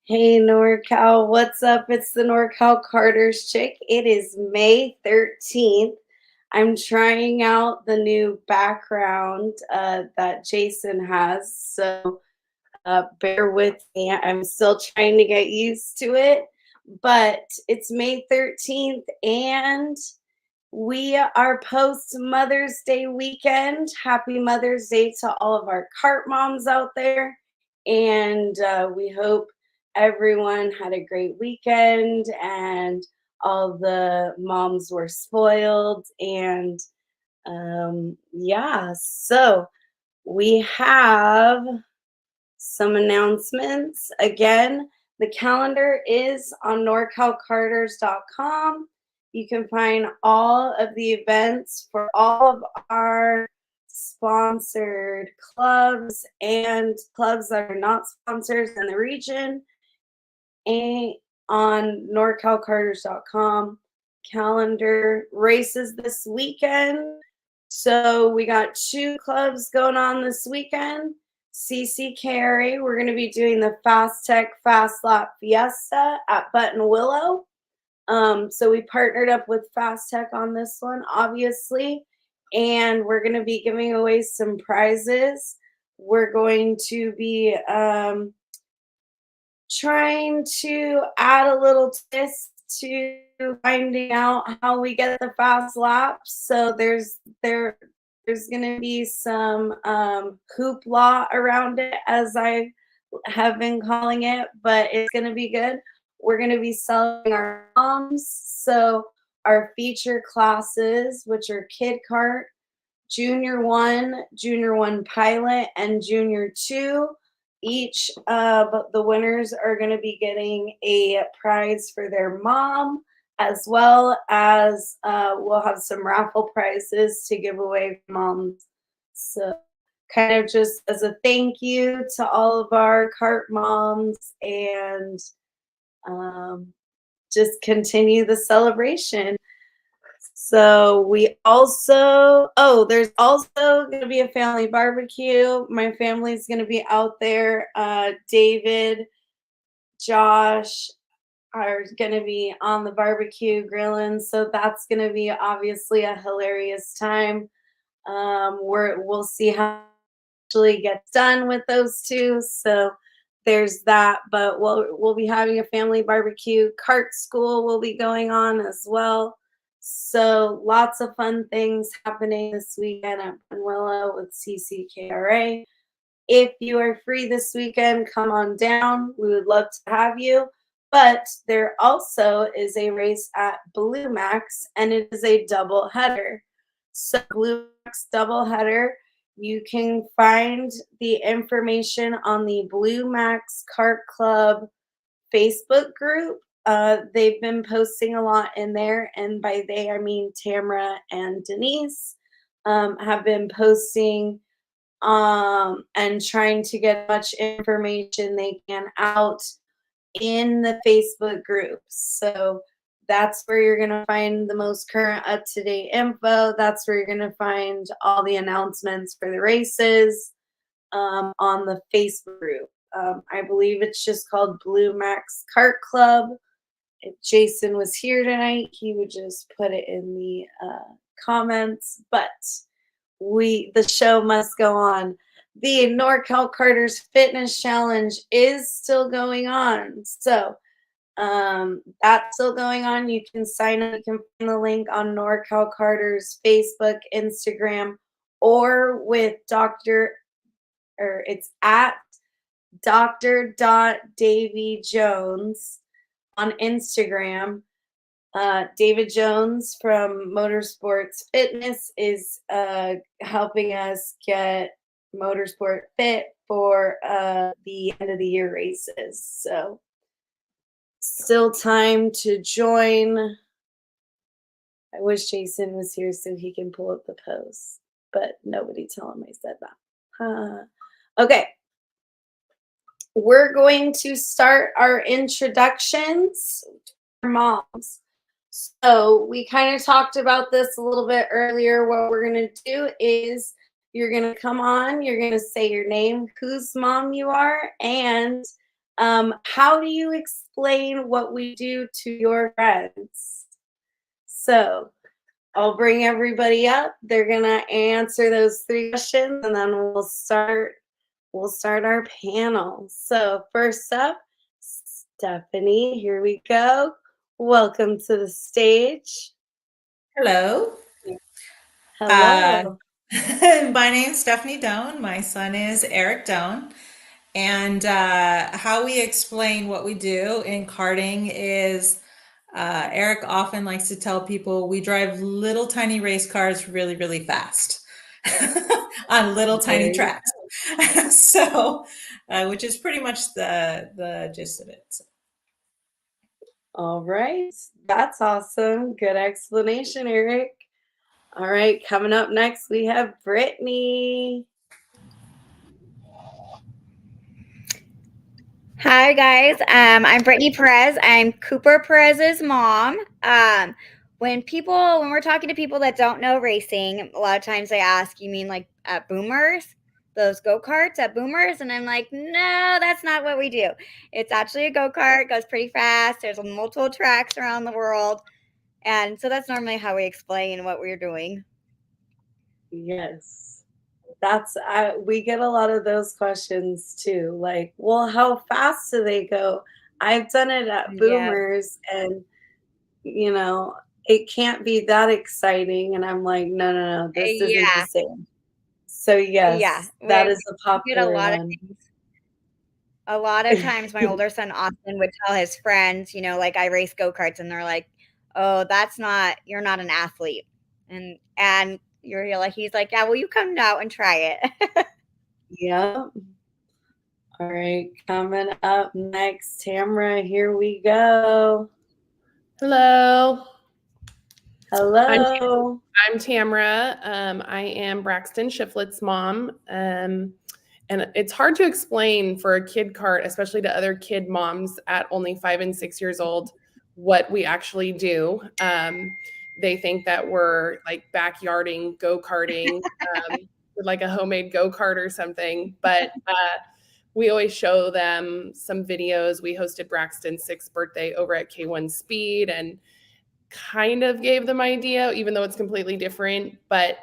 Hey NorCal, what's up? It's the NorCal Carter's chick. It is May 13th. I'm trying out the new background that Jason has, so bear with me. I'm still trying to get used to it, but it's May 13th and we are post Mother's Day weekend. Happy Mother's Day to all of our Kart Moms out there. And we hope everyone had a great weekend and all the moms were spoiled. And yeah, so we have some announcements. Again, the calendar is on norcalcarters.com. You can find all of the events for all of our sponsored clubs and clubs that are not sponsors in the region and on norcalcarters.com. Calendar races this weekend. So we got two clubs going on this weekend. CCKRA, we're going to be doing the Fast Tech Fast Lap Fiesta at Button Willow. So we partnered up with Fast Tech on this one, obviously, and we're going to be giving away some prizes. We're going to be trying to add a little twist to finding out how we get the fast laps. So there's going to be some hoopla around it, as I have been calling it, but it's going to be good. We're going to be selling our moms, so our feature classes, which are Kid Kart, Junior 1 Pilot, and Junior 2. Each of the winners are going to be getting a prize for their mom, as well as we'll have some raffle prizes to give away for moms. So, kind of just as a thank you to all of our Kart moms and just continue the celebration. So we also, there's also going to be a family barbecue. My family's going to be out there. David, Josh are going to be on the barbecue grilling. So that's going to be obviously a hilarious time. We'll see how it actually gets done with those two. So there's that. But we'll be having a family barbecue. Kart school will be going on as well. So lots of fun things happening this weekend at Willow with CCKRA. If you are free this weekend, come on down. We would love to have you. But there also is a race at Blue Max, and it is a double header. So Blue Max double header, you can find the information on the Blue Max Kart Club Facebook group. They've been posting a lot in there, and by they I mean Tamara and Denise have been posting and trying to get much information they can out in the Facebook groups. So that's where you're going to find the most current up to date info. That's where you're going to find all the announcements for the races on the Facebook group. I believe it's just called Blue Max Kart Club. If Jason was here tonight, he would just put it in the comments. But the show must go on. The NorCal Carter's Fitness Challenge is still going on. So that's still going on. You can sign up. You can find the link on NorCal Carter's Facebook, Instagram, or with it's at Dr. Davy on Instagram. David Jones from Motorsports Fitness is helping us get Motorsport Fit for the end of the year races. So still time to join. I wish Jason was here so he can pull up the post, but nobody tell him I said that. Okay. We're going to start our introductions for moms. So we kind of talked about this a little bit earlier. What we're going to do is you're going to come on, you're going to say your name, whose mom you are, and How do you explain what we do to your friends? So I'll bring everybody up. They're gonna answer those 3 questions, and then we'll start our panel. So first up, Stephanie, here we go. Welcome to the stage. Hello. Uh, Hello. my name's Stephanie Doan. My son is Eric Doan. And how we explain what we do in karting is Eric often likes to tell people we drive little tiny race cars really, really fast on little tiny There you tracks. So, which is pretty much the gist of it. So. All right. That's awesome. Good explanation, Eric. All right, coming up next, we have Brittany. Hi guys, I'm Brittany Perez. I'm Cooper Perez's mom. When we're talking to people that don't know racing, a lot of times they ask, "You mean like at Boomers, those go karts at Boomers?" And I'm like, "No, that's not what we do. It's actually a go kart. Goes pretty fast. There's multiple tracks around the world, and so that's normally how we explain what we're doing." Yes, we get a lot of those questions too. Like, well, how fast do they go? I've done it at Yeah, Boomers, and it can't be that exciting. And I'm like, no, no, no, this isn't the yeah, same. So yeah. yes, that is a We get a popular lot of one. things. A lot of times my older son Austin would tell his friends, like I race go-karts and they're like, "Oh, you're not an athlete." And he's like, "Yeah, well you come out and try it." Yeah. All right, coming up next, Tamara, here we go. Hello, I'm Hello. I'm Tamara. I am Braxton Shiflett's mom, and it's hard to explain for a kid cart, especially to other kid moms at only 5 and 6 years old, what we actually do. They think that we're like backyarding go karting, with like a homemade go kart or something, but we always show them some videos. We hosted Braxton's 6th birthday over at K1 Speed, and kind of gave them idea, even though it's completely different. But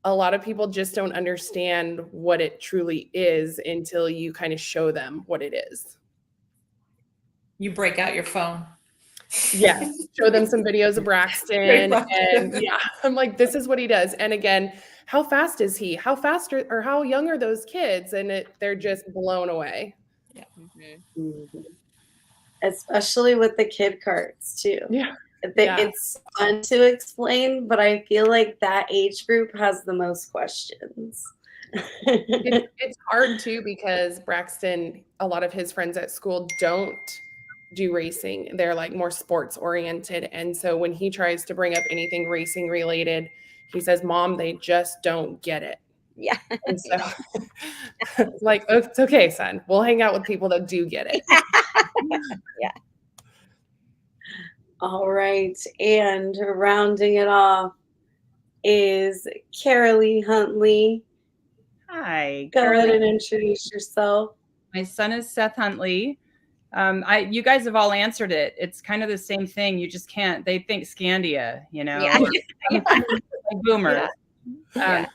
a lot of people just don't understand what it truly is until you kind of show them what it is. You break out your phone. Yes, show them some videos of Braxton, and yeah, I'm like, this is what he does. And again, how fast is he? How fast or how young are those kids? And they're just blown away. Yeah. Mhm. Especially with the kid carts too. Yeah. Yeah. It's fun to explain, but I feel like that age group has the most questions. It's hard too because Braxton, a lot of his friends at school don't do racing. They're like more sports oriented. And so when he tries to bring up anything racing related, he says, "Mom, they just don't get it." Yeah. And so like, "Oh, it's okay, son. We'll hang out with people that do get it." Yeah. All right, and rounding it off is Carolee Huntley. Hi, Go ahead Carolee. and introduce yourself. My son is Seth Huntley. You guys have all answered it. It's kind of the same thing. You just can't. They think Scandia, Yeah. like boomers. Yeah.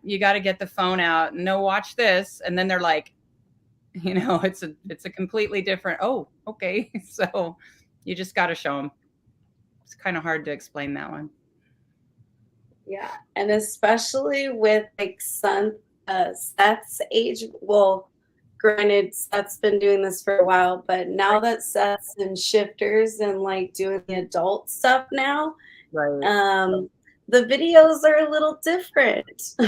You gotta get the phone out and no, watch this, and then they're like, it's a completely different. Oh, okay. So you just got to show them. It's kind of hard to explain that one. Yeah, and especially with like Seth's age. Well, granted, Seth's been doing this for a while, but now that Seth's in shifters and like doing the adult stuff now, Right. the videos are a little different. So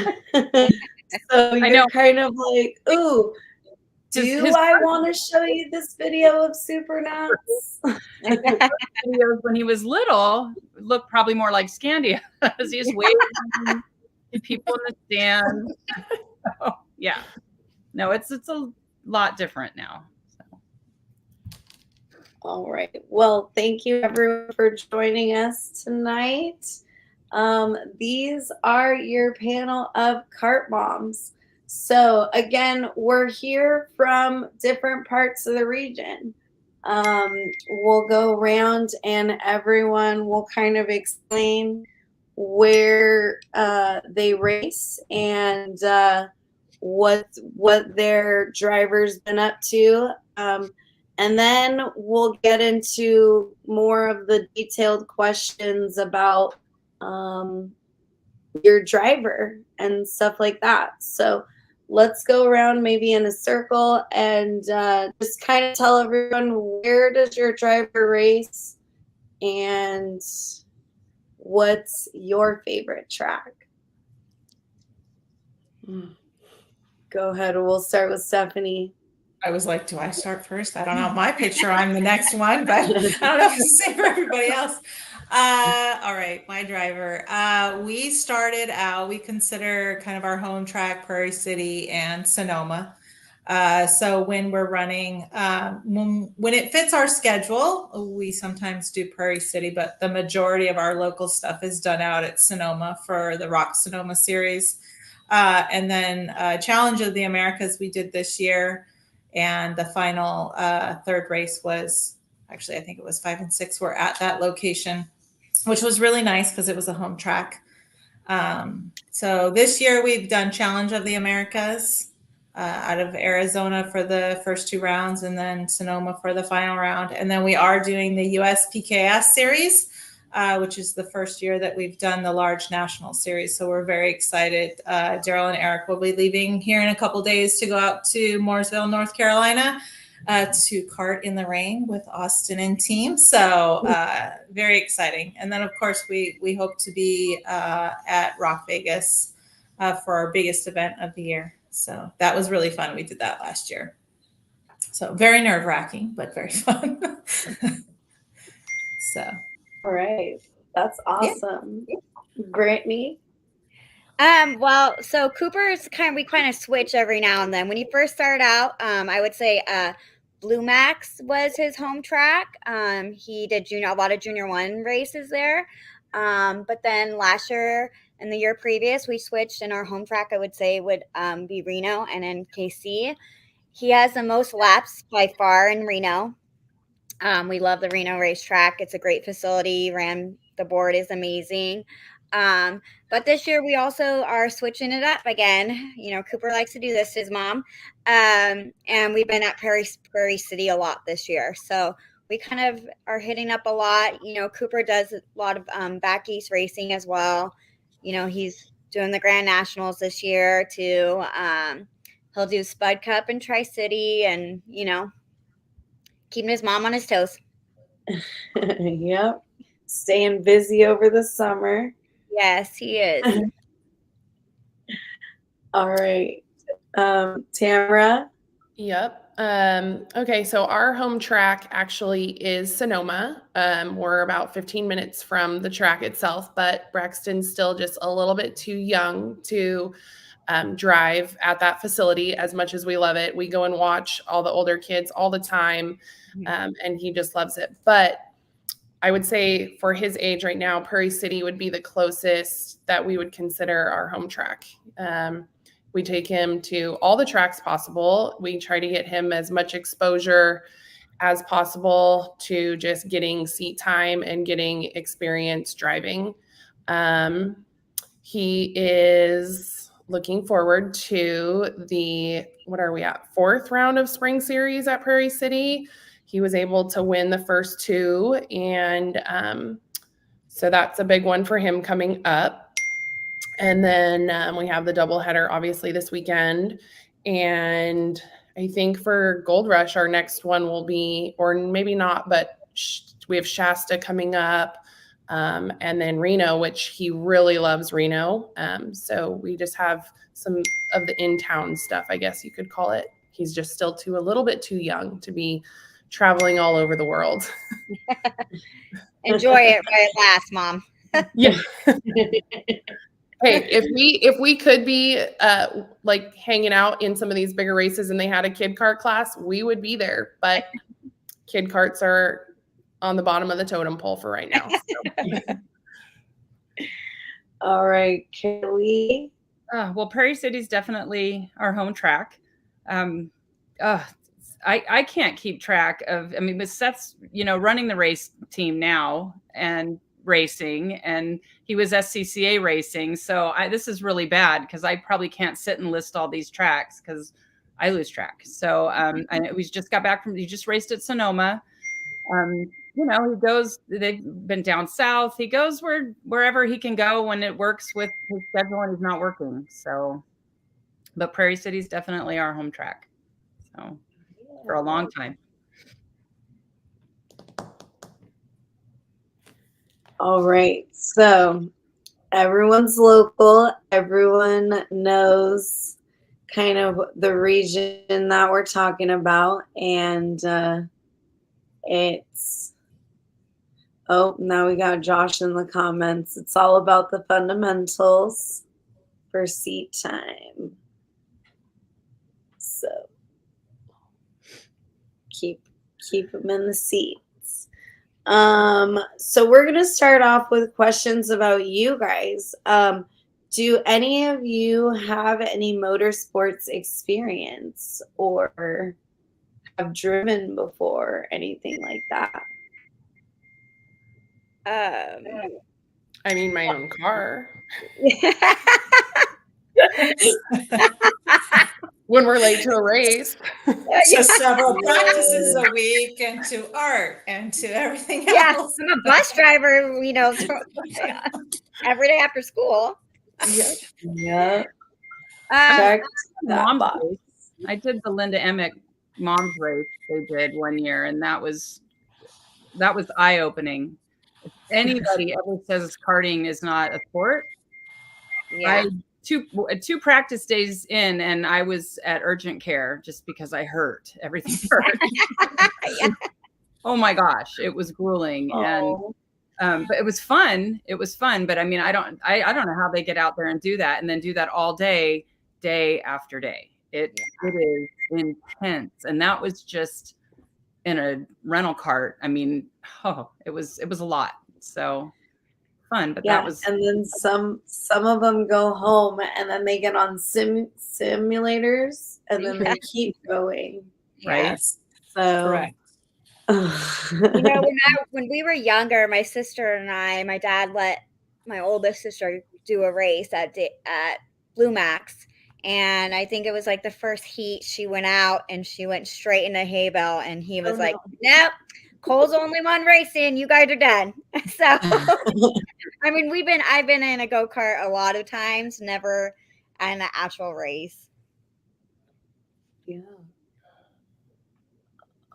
you're kind of like, ooh, do I want to show you this video of Super Nuts? Videos when he was little looked probably more like Scandia as he's waving to people in the stand. So, yeah, no, it's a lot different now. So. All right. Well, thank you everyone for joining us tonight. These are your panel of Kart Moms. So again, we're here from different parts of the region. We'll go around and everyone will kind of explain where they race and what their driver's been up to. And then we'll get into more of the detailed questions about your driver and stuff like that. So let's go around maybe in a circle and just kind of tell everyone, where does your driver race and what's your favorite track? Go ahead. We'll start with Stephanie. I was like, do I start first? I don't know. My picture, I'm the next one, but I don't know if it's the same for everybody else. All right, my driver. We started out, we consider kind of our home track Prairie City and Sonoma. So when we're running, when it fits our schedule, we sometimes do Prairie City, but the majority of our local stuff is done out at Sonoma for the Rock Sonoma series. And then Challenge of the Americas we did this year. And the final third race was, actually, I think it was 5 and 6 were at that location, which was really nice because it was a home track. So this year we've done Challenge of the Americas out of Arizona for the first 2 rounds and then Sonoma for the final round. And then we are doing the USPKS series, which is the first year that we've done the large national series. So we're very excited. Daryl and Eric will be leaving here in a couple days to go out to Mooresville, North Carolina, to kart in the rain with Austin and team. So very exciting. And then, of course, we hope to be at Rock Vegas for our biggest event of the year. So that was really fun. We did that last year. So very nerve-wracking, but very fun. So. All right. That's awesome. Yeah. Brittany? Well, so Cooper's we kind of switch every now and then. When he first started out, I would say Blue Max was his home track. He did a lot of Junior 1 races there. But then last year and the year previous, we switched, and our home track, I would say, would be Reno and then KC. He has the most laps by far in Reno. We love the Reno racetrack. It's a great facility. The board is amazing. But this year we also are switching it up again. Cooper likes to do this, his mom. And we've been at Prairie City a lot this year. So we kind of are hitting up a lot. Cooper does a lot of back east racing as well. He's doing the Grand Nationals this year too. He'll do Spud Cup in Tri-City and, keeping his mom on his toes. Yep. Staying busy over the summer. Yes, he is. All right. Tamara? Yep. Okay, so our home track actually is Sonoma. We're about 15 minutes from the track itself, but Braxton's still just a little bit too young to drive at that facility as much as we love it. We go and watch all the older kids all the time, and he just loves it. But I would say for his age right now, Prairie City would be the closest that we would consider our home track. We take him to all the tracks possible. We try to get him as much exposure as possible to just getting seat time and getting experience driving. He is looking forward to the, what are we at, 4th round of spring series at Prairie City. He was able to win the first 2, and so that's a big one for him coming up. And then we have the doubleheader, obviously, this weekend. And I think for Gold Rush, our next one will be, or maybe not, but we have Shasta coming up, and then Reno, which he really loves Reno. So we just have some of the in-town stuff, I guess you could call it. He's just still a little bit too young to be traveling all over the world. Enjoy it while it lasts, Mom. Yeah. Hey, if we could be like hanging out in some of these bigger races and they had a kid kart class, we would be there. But kid karts are on the bottom of the totem pole for right now. So. All right, Kelly. Well, Prairie City's definitely our home track. Um, uh, I can't keep track of. I mean, but Seth's running the race team now and racing, and he was SCCA racing. So this is really bad because I probably can't sit and list all these tracks because I lose track. So and we just got back he just raced at Sonoma. He goes, they've been down south. He goes wherever he can go when it works with his schedule and he's not working. So, but Prairie City's definitely our home track. So for a long time. All right. So everyone's local. Everyone knows kind of the region that we're talking about. And now we got Josh in the comments. It's all about the fundamentals for seat time. So keep them in the seats. So we're gonna start off with questions about you guys. Do any of you have any motorsports experience or have driven before, anything like that? I mean, my own car. When we're late to a race. To several practices a week and to art and to everything Yeah, else. I'm a bus driver, every day after school. Yeah. I Check that Mom's box. race. I did the Linda Emick mom's race they did one year, and that was eye-opening. If anybody ever says karting is not a sport, Yeah. two practice days in, and I was at urgent care just because I hurt. Everything hurt. Yeah. Oh my gosh, it was grueling. Oh. And but it was fun. It was fun. But I mean, I don't know how they get out there and do that and then do that all day after day. It is intense. And that was just in a rental cart. I mean, it was a lot. So fun, but that was. And then some of them go home and then they get on simulators and then they keep going. Right. Yes. So Correct. When we were younger, my sister and my dad let my oldest sister do a race at Blue Max, and I think it was like the first heat. She went out and she went straight into hay bale, and he was like, "Nope, Cole's only one racing. You guys are done." So, I mean, I've been in a go-kart a lot of times, never in an actual race. Yeah.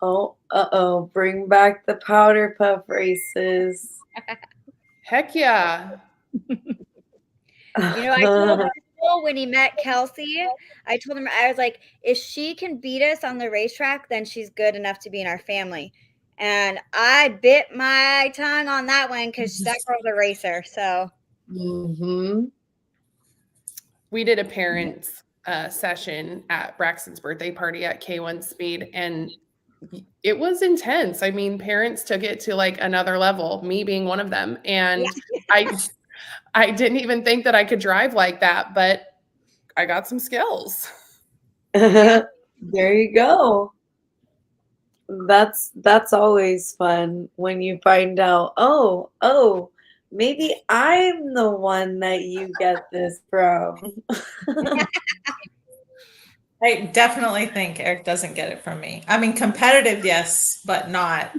Oh, bring back the powder puff races. Heck yeah. I told Michael when he met Kelsey, I told him, I was like, if she can beat us on the racetrack, then she's good enough to be in our family. And I bit my tongue on that one because that girl's a racer. So we did a parents session at Braxton's birthday party at K1 Speed, and it was intense. I mean, parents took it to like another level, me being one of them. And I didn't even think that I could drive like that, but I got some skills. There you go. That's always fun when you find out, oh, maybe I'm the one that you get this from. I definitely think Eric doesn't get it from me. I mean, competitive, yes, but not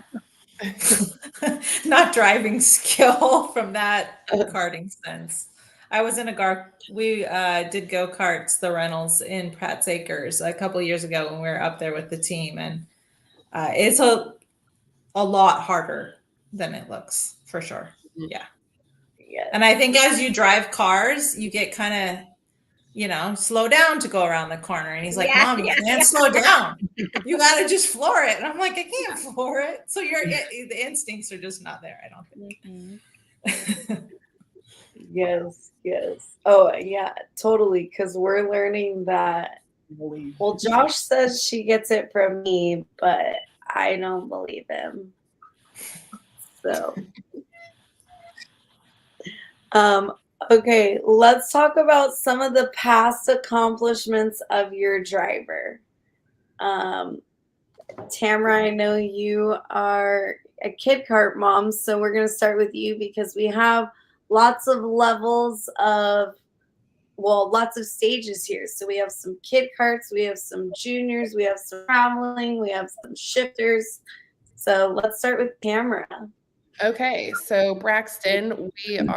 driving skill from that karting sense. I was in we did go-karts, the rentals in Pratt's Acres a couple of years ago when we were up there with the team. And it's a lot harder than it looks, for sure. Yeah. And I think as you drive cars, you get kind of, slow down to go around the corner. And he's like, Mom, you can't slow down. You got to just floor it. And I'm like, I can't floor it. So the instincts are just not there, I don't think. Yes. Oh, yeah, totally. Because we're learning that. Well, Josh says she gets it from me, but I don't believe him. So, Okay, let's talk about some of the past accomplishments of your driver. Um, Tamara, I know you are a kid kart mom, so we're going to start with you because we have lots of levels of, well, lots of stages here. So we have some kid karts, we have some juniors, we have some traveling, we have some shifters. So let's start with Tamara. Okay, so Braxton, we have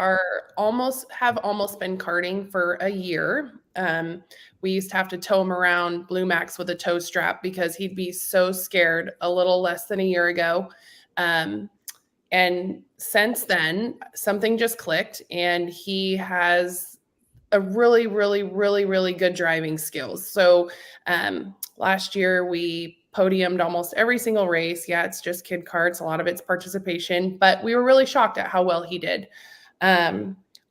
almost been karting for a year. We used to have to tow him around Blue Max with a tow strap because he'd be so scared a little less than a year ago. And since then, something just clicked, and he has a really, really, really, really good driving skills. So last year we podiumed almost every single race. Yeah, it's just kid karts. A lot of it's participation, but we were really shocked at how well he did.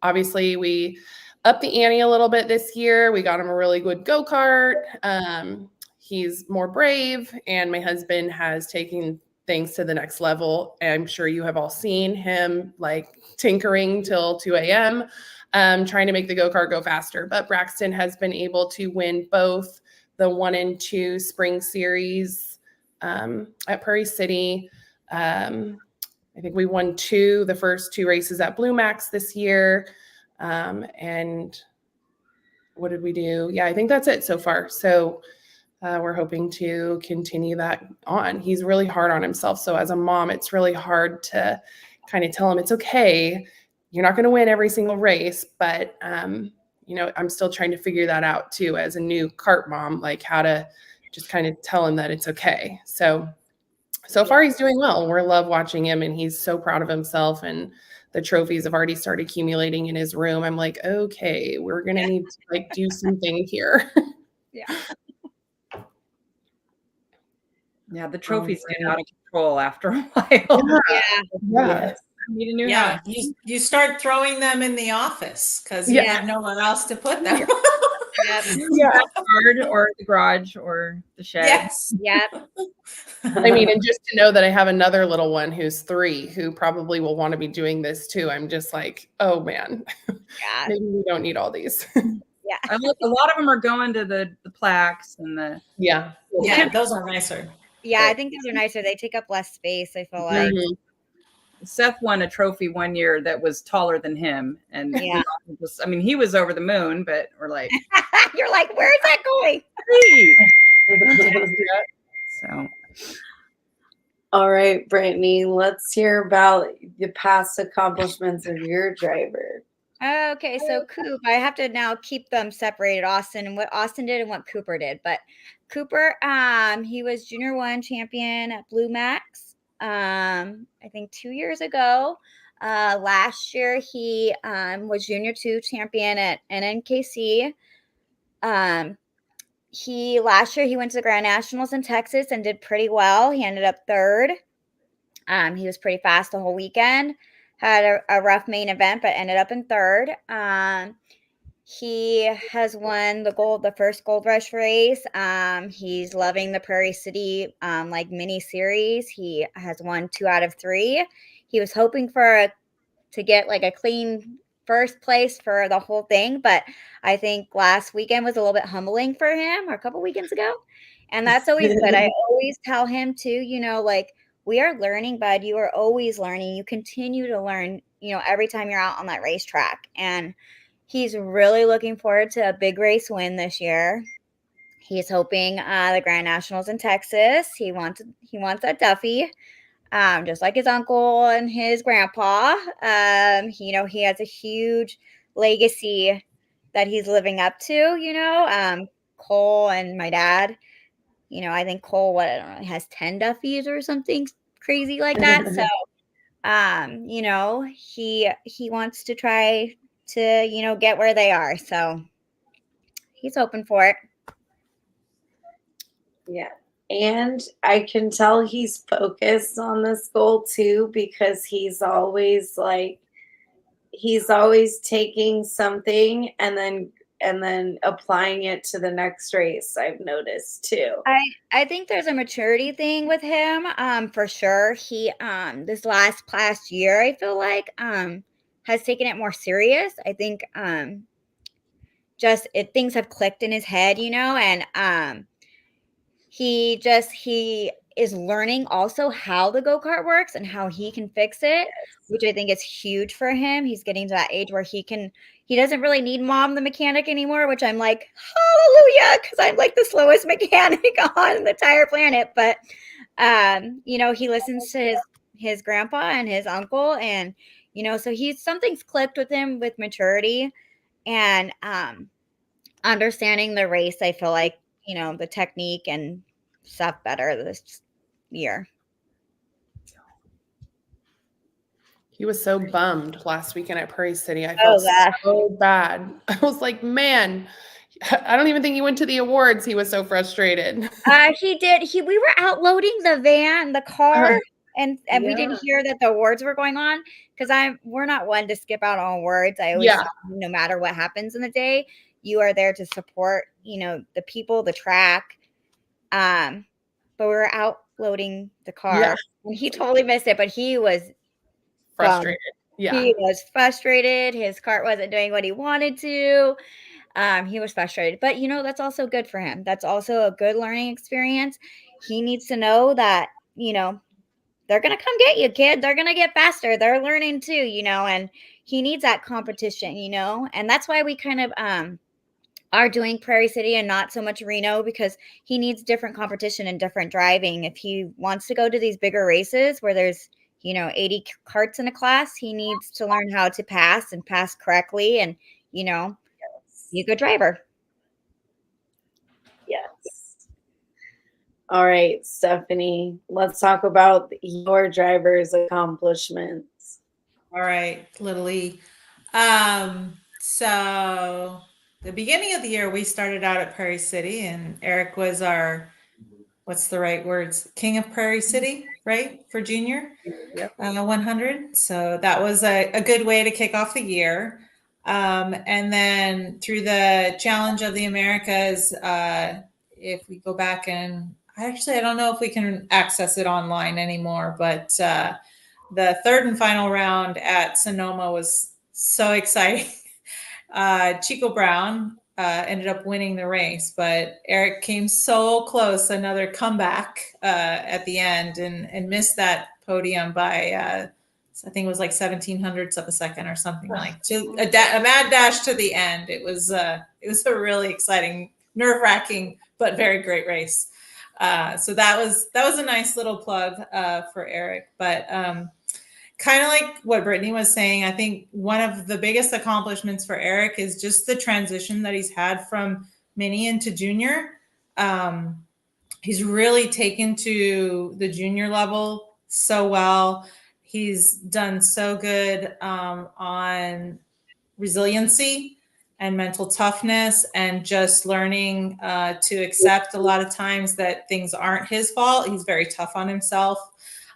Obviously, we upped the ante a little bit this year. We got him a really good go-kart. He's more brave, and my husband has taken things to the next level. I'm sure you have all seen him like tinkering till 2 a.m. Trying to make the go-kart go faster. But Braxton has been able to win both the 1 and 2 spring series at Prairie City. I think we won the first 2 races at Blue Max this year. And what did we do? Yeah, I think that's it so far. So we're hoping to continue that on. He's really hard on himself. So as a mom, it's really hard to kind of tell him it's okay. You're not going to win every single race, but I'm still trying to figure that out too as a new kart mom, like how to just kind of tell him that it's okay. So far he's doing well. We're love watching him, and he's so proud of himself, and the trophies have already started accumulating in his room. I'm like, okay, we're going to need to like do something here. Yeah. Yeah, the trophies get out of control after a while. Yeah. Need a new Yeah, house. you start throwing them in the office because you have nowhere else to put them. Yep. Yeah. Backyard or the garage or the shed. Yes. Yep. I mean, and just to know that I have another little one who's 3 who probably will want to be doing this too. I'm just like, oh man, Yeah. maybe we don't need all these. Yeah. A lot of them are going to the plaques and the Yeah. Yeah, those are nicer. Yeah, I think those are nicer. They take up less space, I feel like. Mhm. Seth won a trophy one year that was taller than him, and Yeah. he was over the moon, but we're like, You're like, where is that going? "Hey." So All right, Brittany, let's hear about the past accomplishments of your driver. Okay, so Coop, I have to now keep them separated, Austin and what Austin did and what Cooper did. But Cooper, he was Junior 1 champion at Blue Max, I think 2 years ago. Last year he was Junior 2 champion at NNKC. Last year he went to the Grand Nationals in Texas and did pretty well. He ended up 3rd. He was pretty fast the whole weekend. Had a rough main event, but ended up in 3rd. He has won the first Gold Rush race. He's loving the Prairie City like mini series. He has won 2 out of 3. He was hoping to get like a clean first place for the whole thing, but I think last weekend was a little bit humbling for him, or a couple weekends ago. And that's always good. I always tell him too, like, we are learning, bud. You are always learning. You continue to learn, every time you're out on that racetrack. And he's really looking forward to a big race win this year. He's hoping the Grand Nationals in Texas. He wants a Duffy. Just like his uncle and his grandpa. He has a huge legacy that he's living up to, Cole and my dad. I think Cole, I don't know, has 10 Duffys or something crazy like that. So, he wants to try to, get where they are. So he's hoping for it. Yeah. And I can tell he's focused on this goal too, because he's always taking something and then applying it to the next race. I've noticed too. I think there's a maturity thing with him, for sure. He this last year, I feel like has taken it more serious. I think things have clicked in his head, and he is learning also how the go-kart works and how he can fix it, which I think is huge for him. He's getting to that age where he doesn't really need mom, the mechanic, anymore, which I'm like, hallelujah, because I'm like the slowest mechanic on the entire planet. But, he listens to his grandpa and his uncle, and, so something's clicked with him with maturity and understanding the race. I feel like, the technique and stuff better this year. He was so bummed last weekend at Prairie City. I felt so bad. I was like, man, I don't even think he went to the awards. He was so frustrated. He did. We were out loading the car, and we didn't hear that the awards were going on, because we're not one to skip out on awards. I always, no matter what happens in the day, you are there to support, the people, the track. But we were out loading the car, and he totally missed it, but he was frustrated. He was frustrated. His kart wasn't doing what he wanted to. He was frustrated, but that's also good for him. That's also a good learning experience. He needs to know that, they're going to come get you, kid. They're going to get faster. They're learning too, and he needs that competition, and that's why we kind of, are doing Prairie City and not so much Reno, because he needs different competition and different driving. If he wants to go to these bigger races where there's, 80 karts in a class, he needs to learn how to pass and pass correctly and, be a good driver. Yes. All right, Stephanie, let's talk about your driver's accomplishments. All right, Little E. So the beginning of the year, we started out at Prairie City, and Eric was our, what's the right words? King of Prairie City, right? For junior 100. So that was a good way to kick off the year. And then through the Challenge of the Americas, if we go back and I don't know if we can access it online anymore, but the third and final round at Sonoma was so exciting. Chico Brown ended up winning the race, but Eric came so close, another comeback at the end, and missed that podium by I think it was like 1700ths of a second or something, like a mad dash to the end. It was a really exciting, nerve-wracking, but very great race. So that was a nice little plug for Eric. But kind of like what Brittany was saying, I think one of the biggest accomplishments for Eric is just the transition that he's had from mini into junior. He's really taken to the junior level so well. He's done so good on resiliency and mental toughness, and just learning to accept a lot of times that things aren't his fault. He's very tough on himself.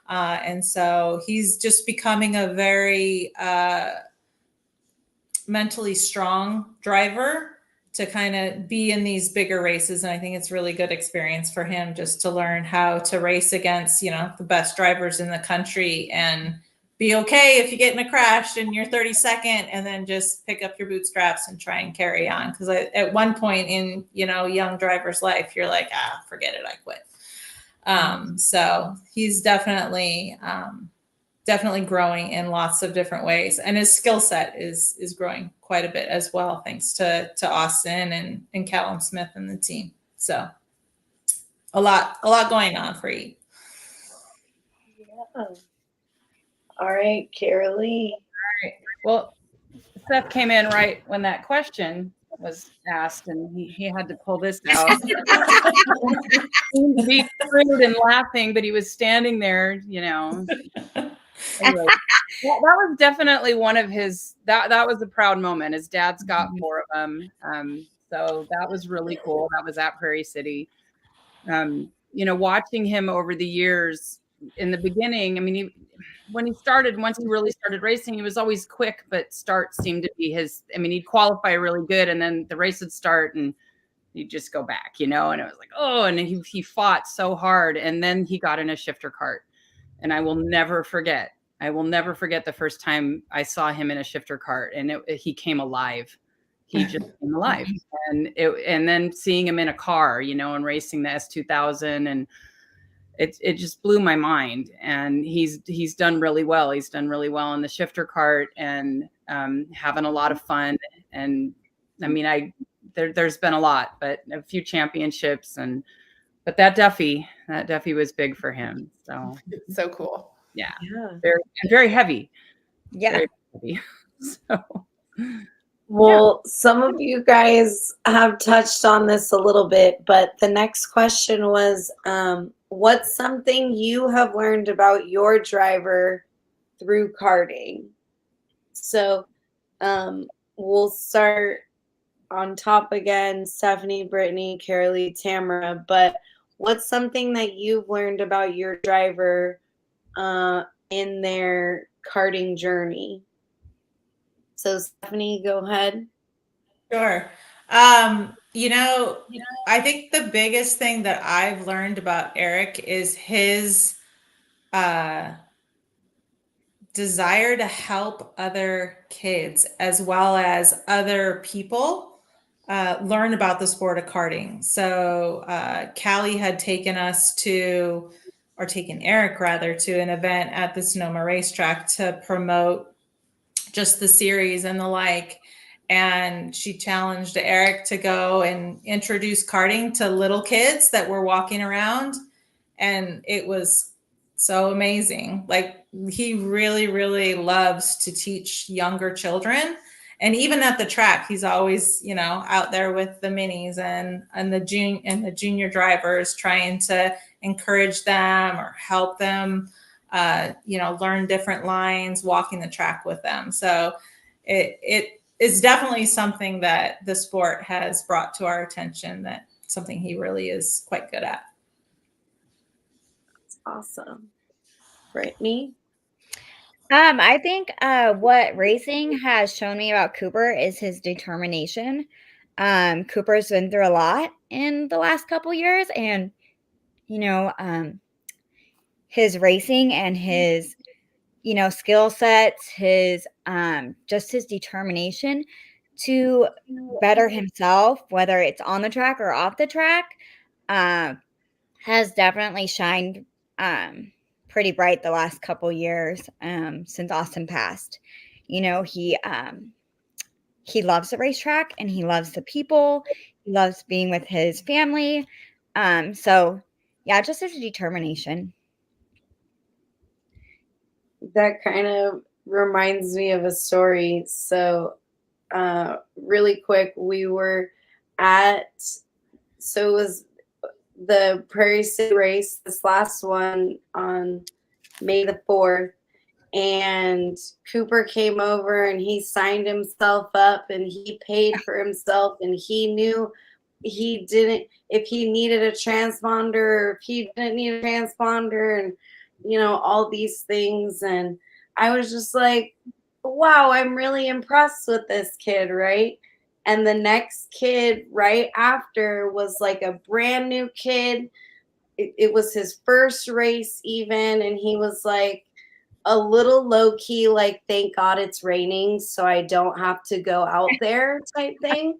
And so he's just becoming a very mentally strong driver to kind of be in these bigger races. And I think it's really good experience for him just to learn how to race against, the best drivers in the country, and be okay if you get in a crash and you're 32nd, and then just pick up your bootstraps and try and carry on. Because at one point in, young driver's life, you're like, forget it, I quit. So he's definitely growing in lots of different ways, and his skill set is growing quite a bit as well, thanks to Austin and Callum Smith and the team. So a lot going on for you. Yeah. All right, Carolee. All right. Well, Seth came in right when that question was asked, and he had to pull this out. He be crude and laughing, but he was standing there, Anyway, that was definitely one of his. That was a proud moment. His dad's got 4 of them, so that was really cool. That was at Prairie City. Watching him over the years. In the beginning, once he really started racing, he was always quick, but starts seemed to be his. He'd qualify really good, and then the race would start, and he'd just go back, and it was like, oh, and he fought so hard, and then he got in a shifter cart, and I will never forget I will never forget the first time I saw him in a shifter cart, and he came alive. He just came alive. And then seeing him in a car, you know, and racing the S2000, and it just blew my mind. And he's done really well. He's done really well in the shifter cart, and having a lot of fun. And I mean, there's been a lot, but a few championships, but that Duffy was big for him. So So cool. yeah, Yeah. very heavy. Yeah. Very heavy. So Well, some of you guys have touched on this a little bit, but the next question was, what's something you have learned about your driver through karting? So we'll start on top again, Stephanie, Brittany, Carolee, Tamara, but what's something that you've learned about your driver in their karting journey? So Stephanie, go ahead. Sure. You know, I think the biggest thing that I've learned about Eric is his desire to help other kids as well as other people learn about the sport of karting. So Callie had taken Eric rather, to an event at the Sonoma racetrack to promote just the series and the like. And she challenged Eric to go and introduce karting to little kids that were walking around. And it was so amazing. Like, he really, really loves to teach younger children. And even at the track, he's always, you know, out there with the minis and the junior drivers, trying to encourage them or help them, you know, learn different lines, walking the track with them. So it is definitely something that the sport has brought to our attention, that something he really is quite good at. That's awesome. Brittany? I think what racing has shown me about Cooper is his determination. Cooper's been through a lot in the last couple years, and you know, his racing and his, you know, skill sets, his just his determination to better himself, whether it's on the track or off the track, has definitely shined pretty bright the last couple years since Austin passed. You know, he loves the racetrack and he loves the people. He loves being with his family. So yeah, just his determination. That kind of reminds me of a story. So really quick, we were so it was the Prairie City race, this last one on May the 4th, and Cooper came over and he signed himself up and he paid for himself, and he knew he didn't, if he needed a transponder or if he didn't need a transponder, and you know, all these things. And I was just like, wow, I'm really impressed with this kid, right? And the next kid right after was like a brand new kid. It was his first race even, and he was like a little low key, like, thank God it's raining so I don't have to go out there type thing.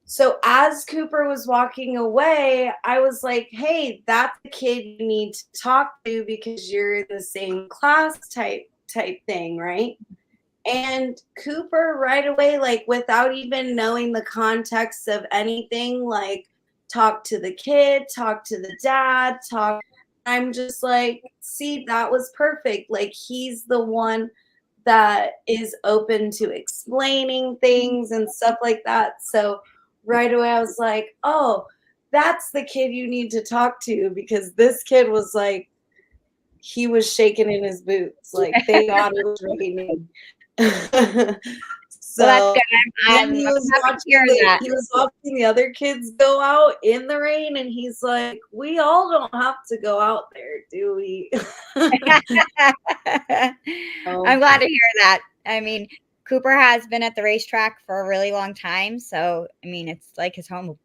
So as Cooper was walking away, I was like, hey, that's the kid you need to talk to because you're in the same class type thing, right? And Cooper right away, like without even knowing the context of anything, like talk to the kid, talk to the dad, talk. I'm just like, see, that was perfect. Like, he's the one that is open to explaining things and stuff like that. So right away I was like, oh, that's the kid you need to talk to, because this kid was like, he was shaking in his boots. Like, thank God it was raining. So Well, that's good. then he was watching the other kids go out in the rain, and he's like, we all don't have to go out there, do we? I'm glad to hear that. I mean, Cooper has been at the racetrack for a really long time, so I mean, it's like his home.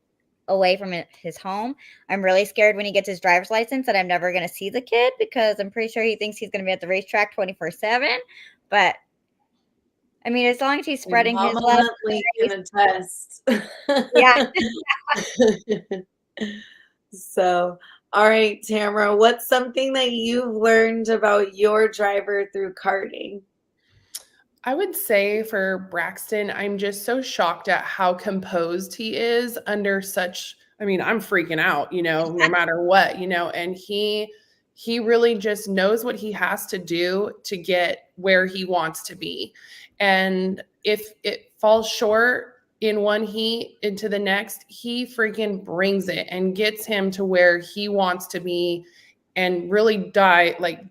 away from his home. I'm really scared when he gets his driver's license that I'm never going to see the kid because I'm pretty sure he thinks he's going to be at the racetrack 24/7. But I mean, as long as he's spreading his love. Predominantly can attest. Yeah. So, all right, Tamara, what's something that you've learned about your driver through karting? I would say for Braxton, I'm just so shocked at how composed he is under such, I mean, I'm freaking out, no matter what, and he really just knows what he has to do to get where he wants to be. And if it falls short in one heat into the next, he freaking brings it and gets him to where he wants to be and really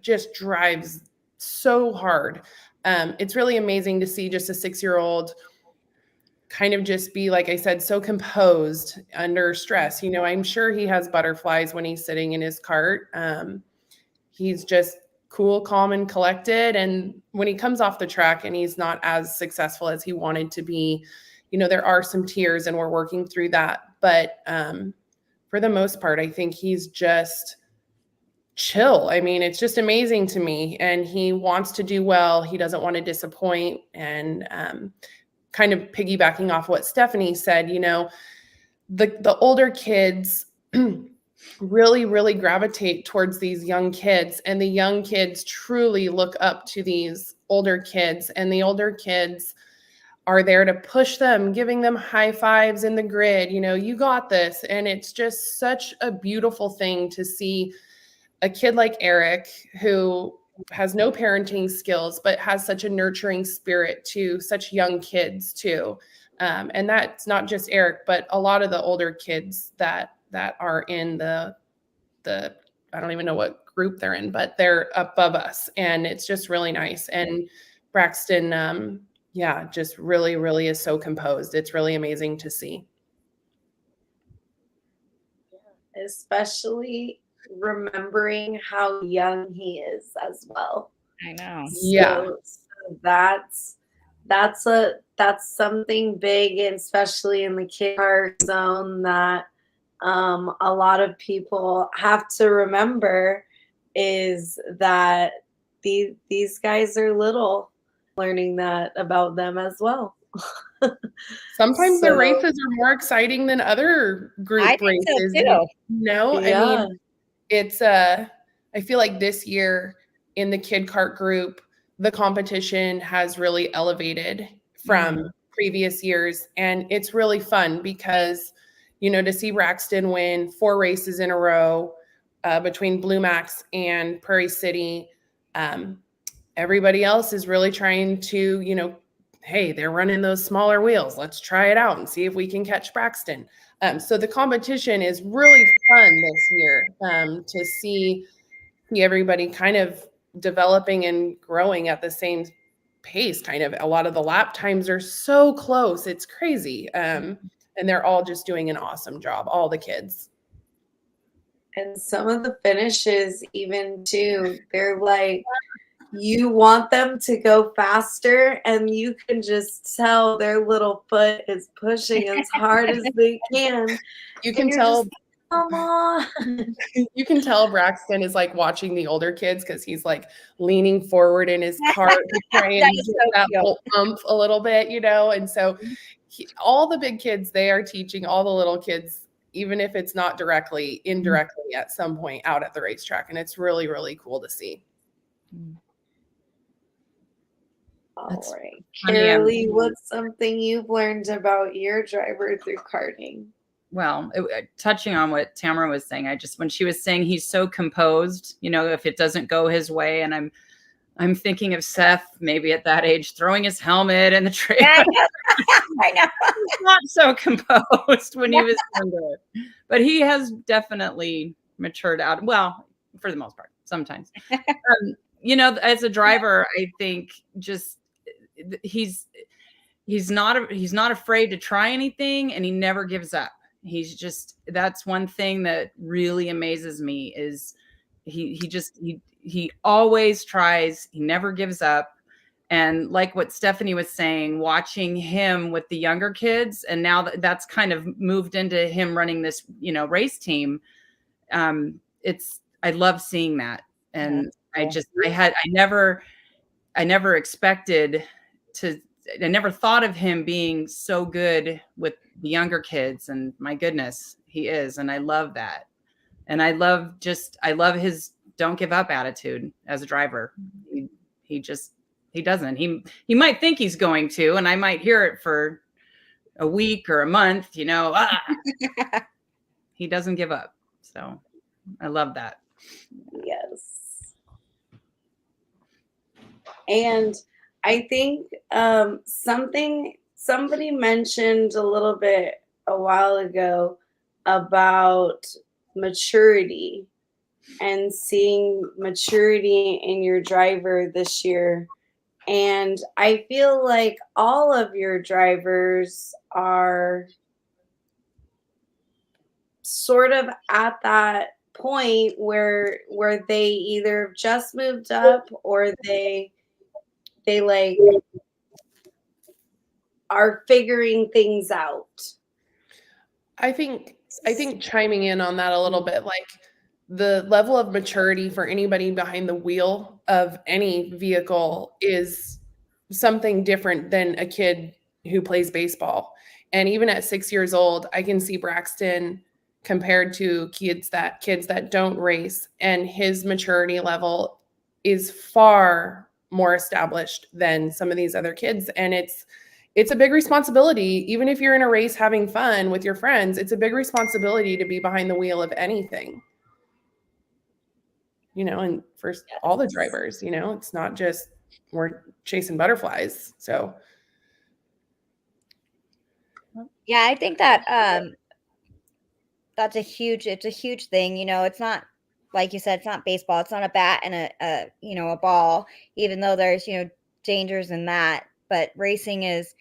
just drives so hard. It's really amazing to see just a 6-year-old kind of just be, like I said, so composed under stress. I'm sure he has butterflies when he's sitting in his cart. He's just cool, calm, and collected. And when he comes off the track and he's not as successful as he wanted to be, there are some tears and we're working through that. But for the most part, I think he's just chill. I mean, it's just amazing to me. And he wants to do well. He doesn't want to disappoint. And kind of piggybacking off what Stephanie said, the older kids really, really gravitate towards these young kids. And the young kids truly look up to these older kids. And the older kids are there to push them, giving them high fives in the grid. You got this. And it's just such a beautiful thing to see a kid like Eric, who has no parenting skills, but has such a nurturing spirit to such young kids too. And that's not just Eric, but a lot of the older kids that are in the I don't even know what group they're in, but they're above us. And it's just really nice. And Braxton, just really, really is so composed. It's really amazing to see. Especially remembering how young he is as well. I know. So that's something big, and especially in the kid park zone, that a lot of people have to remember is that these guys are little, learning that about them as well. Sometimes their races are more exciting than other group races. So too. Yeah. I mean, it's I feel like this year in the kid kart group, the competition has really elevated from previous years. And it's really fun because, to see Braxton win 4 races in a row between Blue Max and Prairie City, everybody else is really trying to, hey, they're running those smaller wheels. Let's try it out and see if we can catch Braxton. So the competition is really fun this year to see everybody kind of developing and growing at the same pace. Kind of a lot of the lap times are so close. It's crazy. And they're all just doing an awesome job, all the kids. And some of the finishes even too, they're like, you want them to go faster, and you can just tell their little foot is pushing as hard as they can. You can tell. Come on. You can tell Braxton is like watching the older kids because he's like leaning forward in his cart to try and get that little umph a little bit, And so all the big kids, they are teaching all the little kids, even if it's not directly, indirectly at some point out at the racetrack. And it's really, really cool to see. All right. Carolee, what's something you've learned about your driver through karting? Well, touching on what Tamara was saying, when she was saying he's so composed, if it doesn't go his way, and I'm thinking of Seth maybe at that age throwing his helmet in the trailer. Yeah, I know. He's not so composed when he was younger, but he has definitely matured out. Well, for the most part, sometimes. As a driver, I think just he's not afraid to try anything, and he never gives up. That's one thing that really amazes me is he always tries. He never gives up. And like what Stephanie was saying, watching him with the younger kids, and now that's kind of moved into him running this, race team. I love seeing that. And I never expected I never thought of him being so good with the younger kids, and my goodness, he is. And I love that. And I love his don't give up attitude as a driver. He doesn't. He might think he's going to, and I might hear it for a week or a month, He doesn't give up. So I love that. Yes. And I think somebody mentioned a little bit a while ago about maturity and seeing maturity in your driver this year. And I feel like all of your drivers are sort of at that point where they either just moved up or they like are figuring things out. I think chiming in on that a little bit, like the level of maturity for anybody behind the wheel of any vehicle is something different than a kid who plays baseball. And even at 6 years old, I can see Braxton compared to kids that don't race, and his maturity level is far more established than some of these other kids. And it's a big responsibility. Even if you're in a race having fun with your friends, it's a big responsibility to be behind the wheel of anything. And for all the drivers, it's not just we're chasing butterflies. So yeah, I think that it's a huge thing. It's not, like you said, it's not baseball. It's not a bat and a ball, even though there's, dangers in that. But racing is,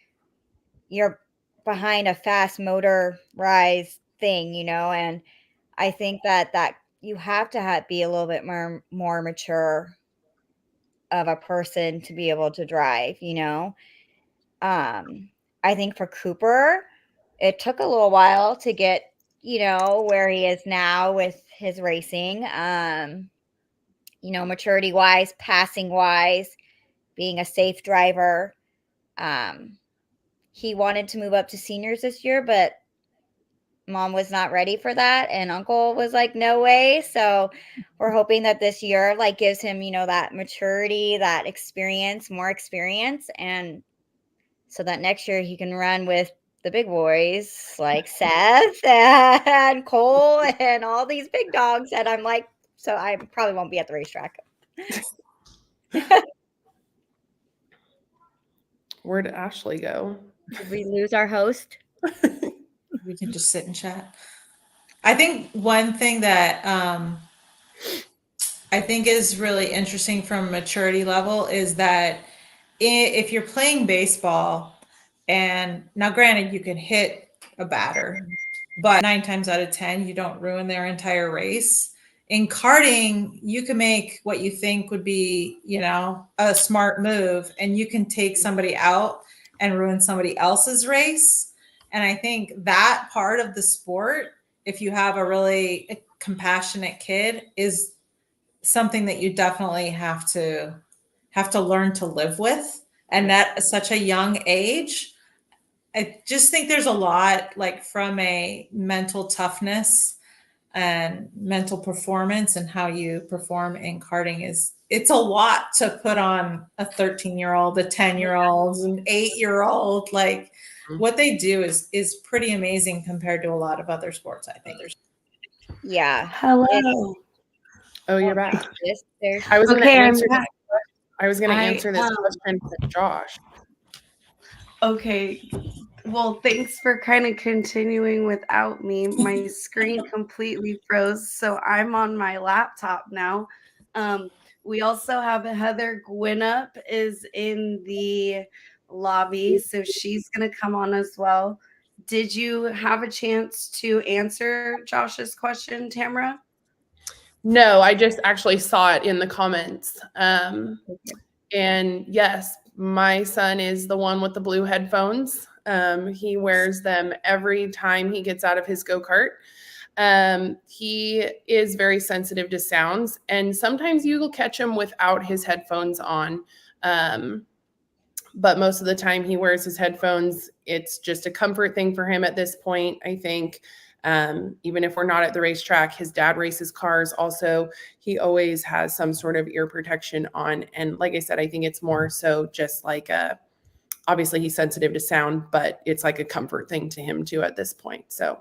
you're behind a fast motorized thing, and I think that you have to be a little bit more mature of a person to be able to drive, I think for Cooper, it took a little while to get, where he is now with his racing, maturity wise, passing wise, being a safe driver. He wanted to move up to seniors this year, but Mom was not ready for that, and Uncle was like, no way. So we're hoping that this year gives him, that maturity, that experience, more experience, and so that next year he can run with the big boys like Seth and Cole and all these big dogs. And I'm like, so I probably won't be at the racetrack. Where'd Ashley go? Did we lose our host? We can just sit and chat. I think one thing that I think is really interesting from maturity level is that if you're playing baseball, and now granted you can hit a batter, but 9 times out of 10 you don't ruin their entire race. In karting, you can make what you think would be, a smart move, and you can take somebody out and ruin somebody else's race. And I think that part of the sport, if you have a really compassionate kid, is something that you definitely have to learn to live with. And at such a young age, I just think there's a lot from a mental toughness and mental performance and how you perform in karting it's a lot to put on a 13-year-old, a 10-year-old, an 8-year-old. What they do is pretty amazing compared to a lot of other sports, I think. Yeah. Hello. Oh, you're back. There's I was going to Okay, I'm answer back. answer this question for Josh. Okay. Well, thanks for kind of continuing without me. My screen completely froze, so I'm on my laptop now. We also have Heather Gwinnett is in the lobby, so she's going to come on as well. Did you have a chance to answer Josh's question, Tamara? No, I just actually saw it in the comments. And yes, My son is the one with the blue headphones. He wears them every time he gets out of his go-kart. He is very sensitive to sounds, and sometimes you will catch him without his headphones on. But most of the time he wears his headphones. It's just a comfort thing for him at this point, I think. Even if we're not at the racetrack, his dad races cars also. He always has some sort of ear protection on. And like I said, I think it's more so just like obviously he's sensitive to sound, but it's like a comfort thing to him too at this point. So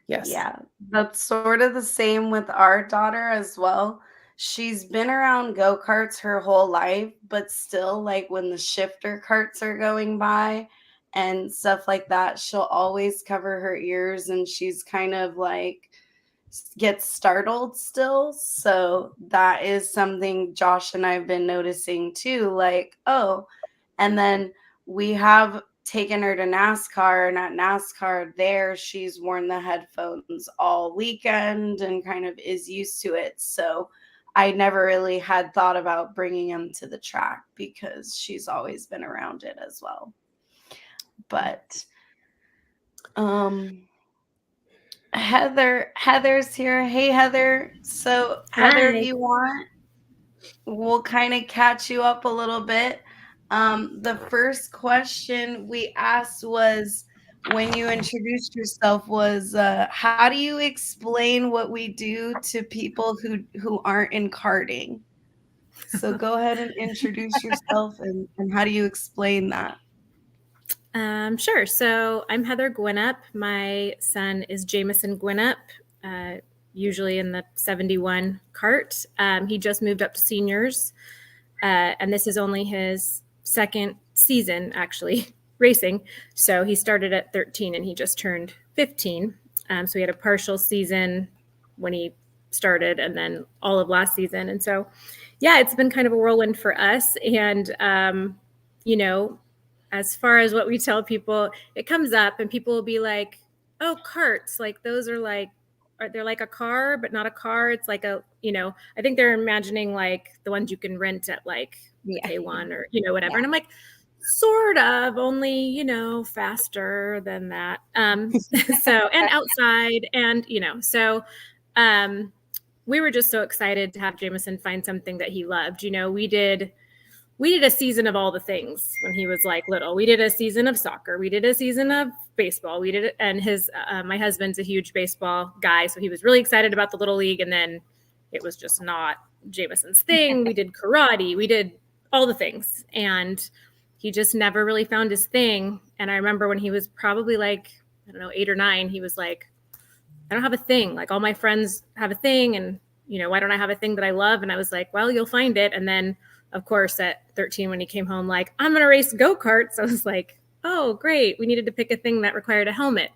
yes. Yeah, that's sort of the same with our daughter as well. She's been around go-karts her whole life, but still, like when the shifter carts are going by and stuff like that, she'll always cover her ears and she's kind of like gets startled still. So that is something Josh and I've been noticing too. Like, oh, and then we have taken her to NASCAR, and at NASCAR there she's worn the headphones all weekend and kind of is used to it. So I never really had thought about bringing him to the track because she's always been around it as well. But Heather's here. Hey Heather. So Heather, Hi. if you want, we'll kind of catch you up a little bit. The first question we asked was, when you introduced yourself, was how do you explain what we do to people who aren't in karting? So go ahead and introduce yourself and how do you explain that? Sure. So I'm Heather Gwinnett. My son is Jameson Gwinnett, usually in the 71 cart. He just moved up to seniors, and this is only his second season, actually, racing. So he started at 13 and he just turned 15. So he had a partial season when he started and then all of last season. And so, yeah, it's been kind of a whirlwind for us. And, you know, as far as what we tell people, it comes up and people will be like, oh, carts, like those are like, they're like a car, but not a car. It's like a, you know, I think they're imagining like the ones you can rent at like K1 or, you know, whatever. Yeah. And I'm like, sort of, only, you know, faster than that. So, and outside and, you know, so we were just so excited to have Jameson find something that he loved. You know, we did a season of all the things when he was like little. We did a season of soccer. We did a season of baseball. We did it. And his, my husband's a huge baseball guy. So he was really excited about the little league. And then it was just not Jameson's thing. We did karate. We did all the things. And he just never really found his thing. And I remember when he was probably like, I don't know, 8 or 9, he was like, I don't have a thing. Like all my friends have a thing. And, you know, why don't I have a thing that I love? And I was like, well, you'll find it. And then of course, at 13, when he came home, like, I'm going to race go-karts. I was like, oh, great. We needed to pick a thing that required a helmet.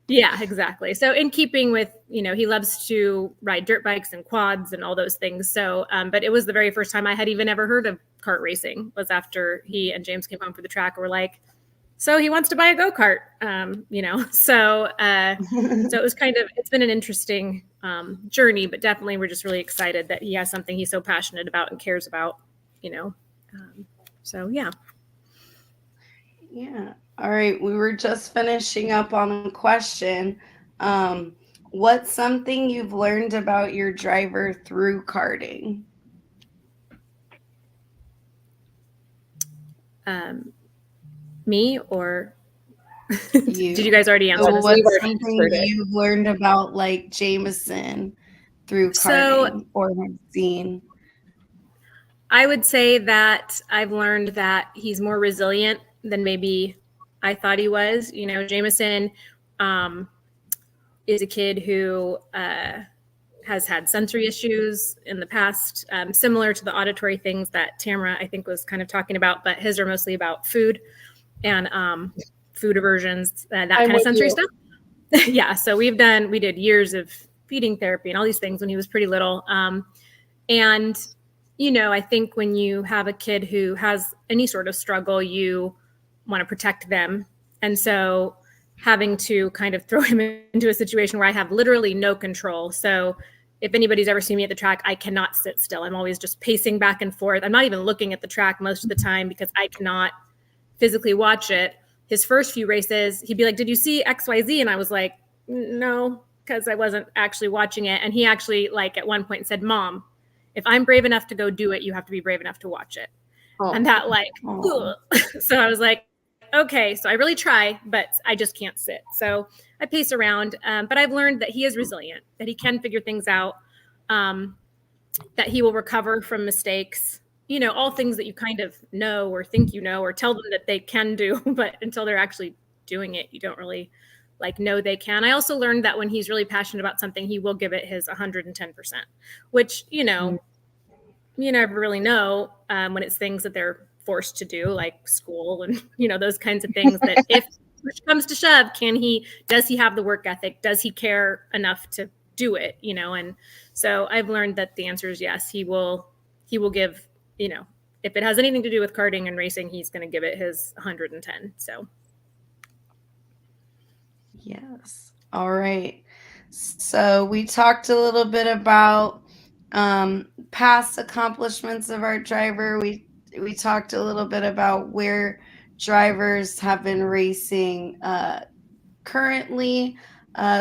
Yeah, exactly. So in keeping with, you know, he loves to ride dirt bikes and quads and all those things. So, but it was the very first time I had even ever heard of kart racing was after he and James came home for the track and were like, so he wants to buy a go-kart, you know, so it was kind of, it's been an interesting journey, but definitely we're just really excited that he has something he's so passionate about and cares about, you know, so yeah. Yeah. All right. We were just finishing up on a question. What's something you've learned about your driver through karting? Me or you? Did you guys already answer so this? What's something you've learned about like Jameson through karting or have seen? I would say that I've learned that he's more resilient than maybe I thought he was. You know, Jameson is a kid who has had sensory issues in the past, similar to the auditory things that Tamara, I think, was kind of talking about, but his are mostly about food and food aversions, that kind of sensory stuff. Yeah, so we did years of feeding therapy and all these things when he was pretty little. And, you know, I think when you have a kid who has any sort of struggle, you want to protect them. And so having to kind of throw him into a situation where I have literally no control. So if anybody's ever seen me at the track, I cannot sit still. I'm always just pacing back and forth. I'm not even looking at the track most of the time because I cannot physically watch it. His first few races, he'd be like, "Did you see XYZ?" And I was like, "No," because I wasn't actually watching it. And he actually, like, at one point said, "Mom, if I'm brave enough to go do it, you have to be brave enough to watch it." Oh. And that, like, so I was like, okay, so I really try, but I just can't sit. So I pace around. But I've learned that he is resilient, that he can figure things out, that he will recover from mistakes, you know, all things that you kind of know or think you know or tell them that they can do, but until they're actually doing it, you don't really like know they can. I also learned that when he's really passionate about something, he will give it his 110%, which, you know, you never really know when it's things that they're forced to do, like school and, you know, those kinds of things that if push comes to shove, does he have the work ethic? Does he care enough to do it? You know, and so I've learned that the answer is yes. He will give, you know, if it has anything to do with karting and racing, he's going to give it his 110. So. Yes. All right. So we talked a little bit about past accomplishments of our driver. We talked a little bit about where drivers have been racing currently.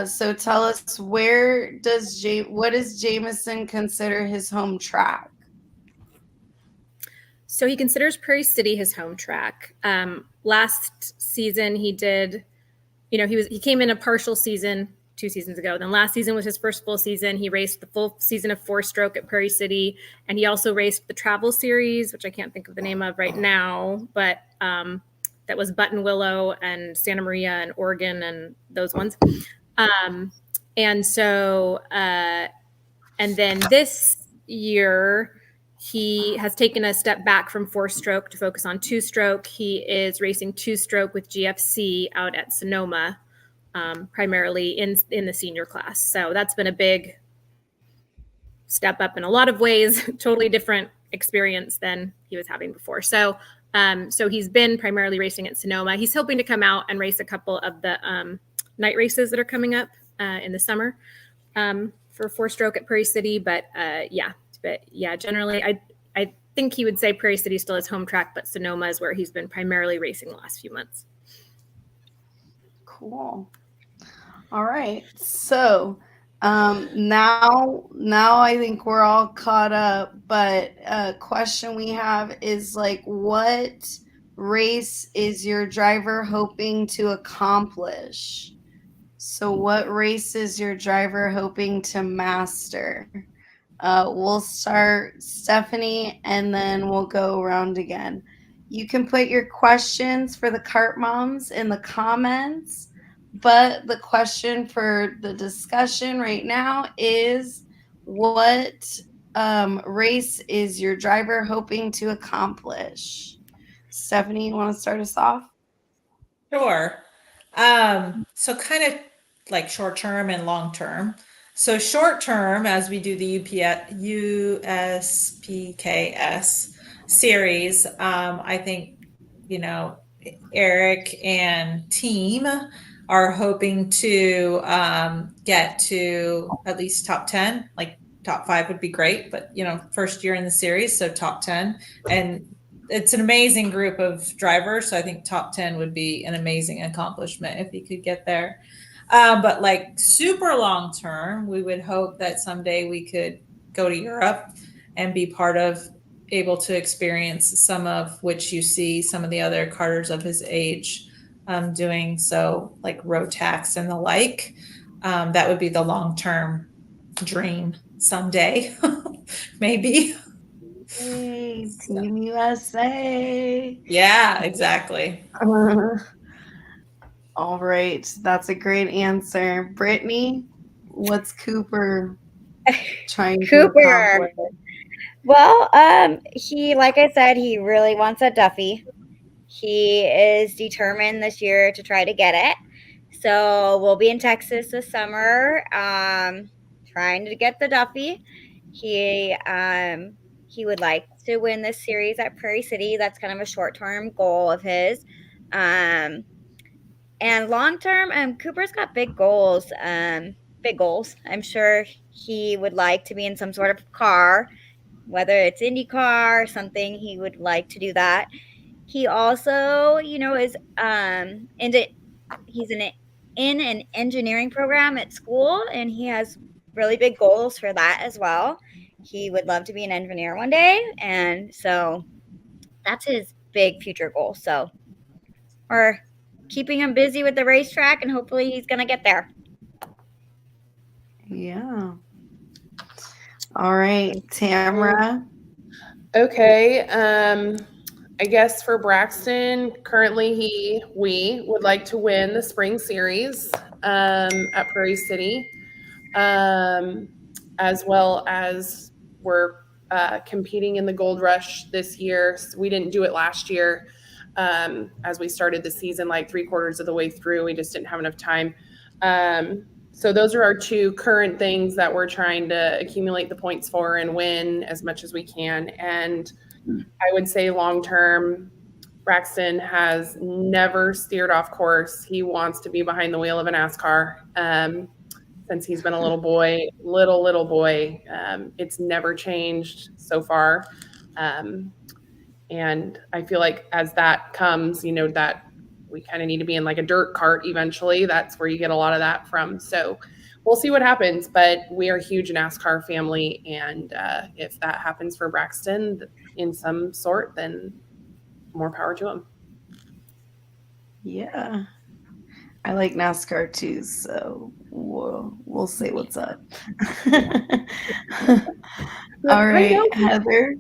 So tell us, what does Jameson consider his home track? So he considers Prairie City his home track. Last season he did, you know, he came in a partial season 2 seasons ago. Then last season was his first full season. He raced the full season of 4-stroke at Prairie City, and he also raced the Travel Series, which I can't think of the name of right now, but that was Button Willow and Santa Maria and Oregon and those ones. And so, and then this year, he has taken a step back from 4-stroke to focus on 2-stroke. He is racing 2-stroke with GFC out at Sonoma, primarily in the senior class. So that's been a big step up in a lot of ways, totally different experience than he was having before. So he's been primarily racing at Sonoma. He's hoping to come out and race a couple of the night races that are coming up in the summer for 4-stroke at Prairie City. But generally I think he would say Prairie City still his home track, but Sonoma is where he's been primarily racing the last few months. Cool. All right. So now I think we're all caught up, but a question we have is like, what race is your driver hoping to accomplish? So what race is your driver hoping to master? We'll start Stephanie and then we'll go around again. You can put your questions for the Kart Moms in the comments, but the question for the discussion right now is, what race is your driver hoping to accomplish? Stephanie, you want to start us off? Sure. So kind of like short term and long term. So short term, as we do the USPKS series, I think, you know, Eric and team are hoping to get to at least top 10, like top 5 would be great, but, you know, first year in the series, so top 10. And it's an amazing group of drivers, so I think top 10 would be an amazing accomplishment if he could get there. But like super long term, we would hope that someday we could go to Europe and be able to experience some of which you see some of the other karters of his age doing, so like road tax and the like. That would be the long term dream someday, maybe. Hey, Team USA. Yeah, exactly. All right, that's a great answer. Brittany, what's Cooper trying to accomplish? Well, he, like I said, he really wants a Duffy. He is determined this year to try to get it. So we'll be in Texas this summer, trying to get the Duffy. He would like to win this series at Prairie City. That's kind of a short-term goal of his. And long-term, Cooper's got big goals. big goals. I'm sure he would like to be in some sort of car, whether it's IndyCar or something. He would like to do that. He also, is he's in an engineering program at school, and he has really big goals for that as well. He would love to be an engineer one day, and so that's his big future goal. So we're keeping him busy with the racetrack, and hopefully he's gonna get there. Yeah. All right, Tamara. Okay. I guess for Braxton, currently we would like to win the spring series at Prairie City, as well as we're competing in the Gold Rush this year. We didn't do it last year as we started the season like 3/4 of the way through. We just didn't have enough time. So those are our two current things that we're trying to accumulate the points for and win as much as we can. And I would say long-term, Braxton has never steered off course. He wants to be behind the wheel of a NASCAR since he's been a little boy. It's never changed so far. And I feel like as that comes, that we kind of need to be in like a dirt cart eventually. That's where you get a lot of that from. So we'll see what happens, but we are a huge NASCAR family. And if that happens for Braxton in some sort, then more power to him. Yeah. I like NASCAR too, so we'll see what's up. All right, Heather.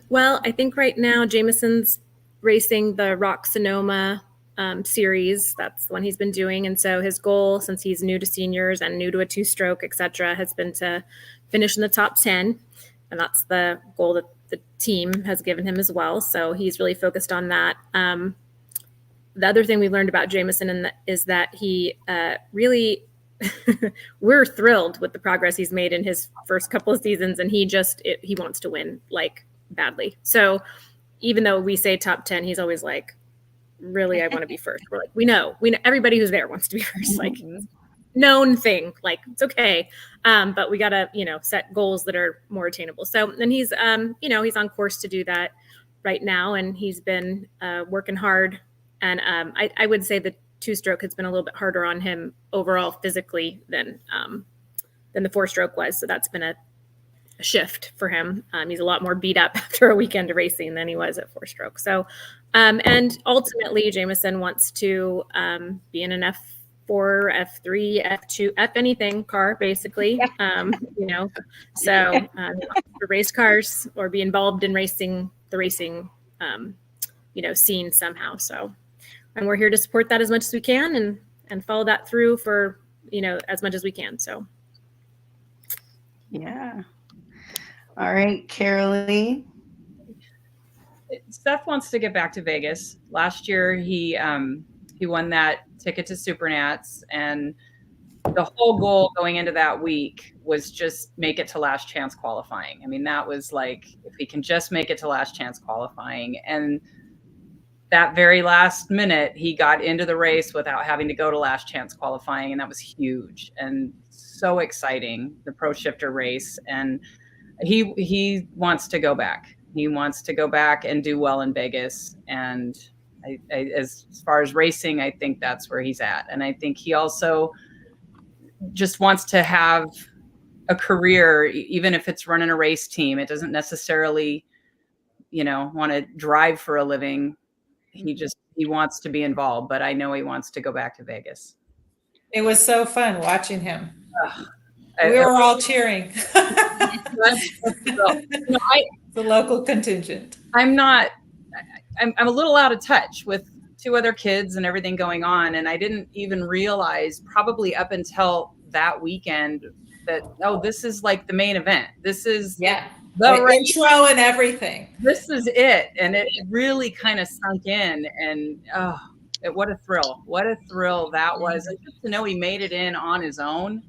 Well, I think right now Jameson's racing the Rock Sonoma series. That's the one he's been doing. And so his goal, since he's new to seniors and new to a two-stroke, etc., has been to finish in the top 10. And that's the goal that the team has given him as well. So he's really focused on that. The other thing we learned about Jameson is that he really, we're thrilled with the progress he's made in his first couple of seasons. And he wants to win like badly. So even though we say top 10, he's always like, really, I want to be first. We're like, we know everybody who's there wants to be first. Like, known thing, like it's okay, but we gotta set goals that are more attainable. So and he's he's on course to do that right now, and he's been working hard. And I would say the two-stroke has been a little bit harder on him overall physically than the four-stroke was. So that's been a shift for him. He's a lot more beat up after a weekend of racing than he was at four-stroke. So and ultimately Jameson wants to be in an F4, F3, F2, F anything car, basically. So for race cars or be involved in the racing scene somehow. So, and we're here to support that as much as we can and follow that through for, as much as we can. So. Yeah. All right, Carolee. Steph wants to get back to Vegas. Last year, he won that ticket to Supernats, and the whole goal going into that week was just make it to last chance qualifying. I mean, that was like, if he can just make it to last chance qualifying. And that very last minute, he got into the race without having to go to last chance qualifying, and that was huge and so exciting, the Pro Shifter race. And he wants to go back. He wants to go back and do well in Vegas. And as far as racing, I think that's where he's at. And I think he also just wants to have a career, even if it's running a race team. It doesn't necessarily, want to drive for a living. He wants to be involved, but I know he wants to go back to Vegas. It was so fun watching him. We were all cheering. The local contingent. I'm a little out of touch with 2 other kids and everything going on. And I didn't even realize probably up until that weekend that, this is like the main event. This is the intro and everything. This is it. And it really kind of sunk in, and what a thrill. What a thrill that was. And just to know he made it in on his own.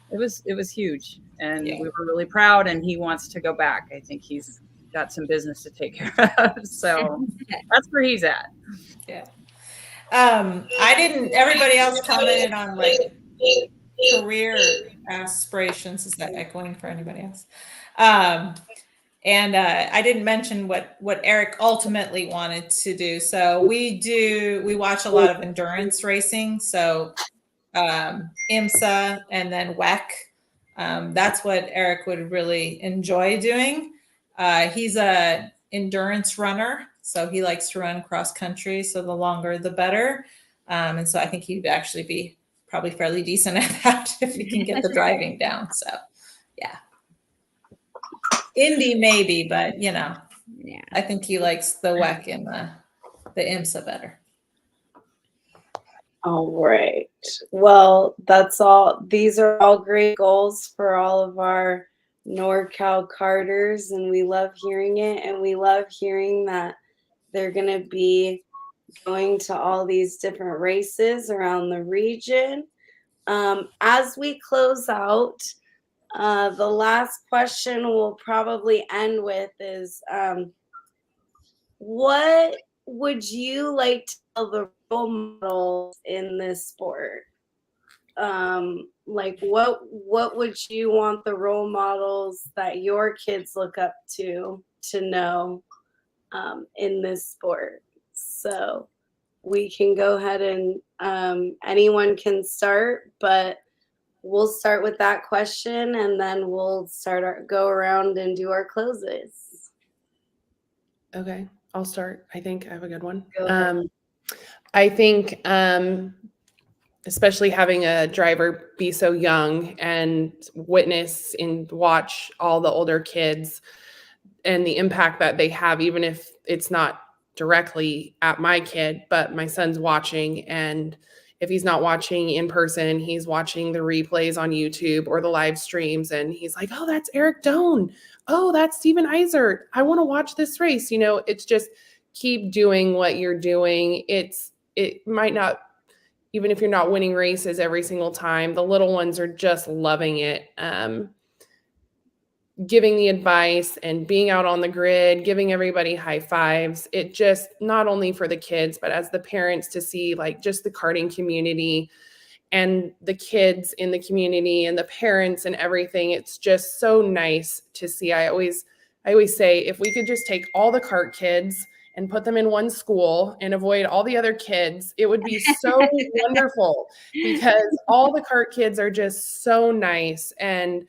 It was huge, and we were really proud, and he wants to go back. I think he's got some business to take care of. So that's where he's at. Yeah. Everybody else commented on like career aspirations. Is that echoing for anybody else? And I didn't mention what Eric ultimately wanted to do. So we watch a lot of endurance racing. So IMSA and then WEC. That's what Eric would really enjoy doing. He's a endurance runner, so he likes to run cross country. So the longer, the better. And so I think he'd actually be probably fairly decent at that if he can get the driving down. So yeah, Indy maybe, but Yeah. I think he likes the WEC and the IMSA better. All right. Well, that's all. These are all great goals for all of our NorCal Carters, and we love hearing it. And we love hearing that they're going to be going to all these different races around the region. As we close out, the last question we'll probably end with is what would you like to tell the role models in this sport? Like what would you want the role models that your kids look up to know in this sport? So we can go ahead and anyone can start, but we'll start with that question and then we'll go around and do our closes. Okay, I'll start. I think I have a good one. Go ahead. I think especially having a driver be so young and witness and watch all the older kids and the impact that they have, even if it's not directly at my kid, but my son's watching. And if he's not watching in person, he's watching the replays on YouTube or the live streams. And he's like, oh, that's Eric Doan. Oh, that's Steven Eisert. I want to watch this race. It's just keep doing what you're doing. It might not, even if you're not winning races every single time, the little ones are just loving it. Giving the advice and being out on the grid, giving everybody high fives. It just not only for the kids, but as the parents to see like just the karting community and the kids in the community and the parents and everything. It's just so nice to see. I always say if we could just take all the kart kids and put them in one school and avoid all the other kids, it would be so wonderful because all the kart kids are just so nice. And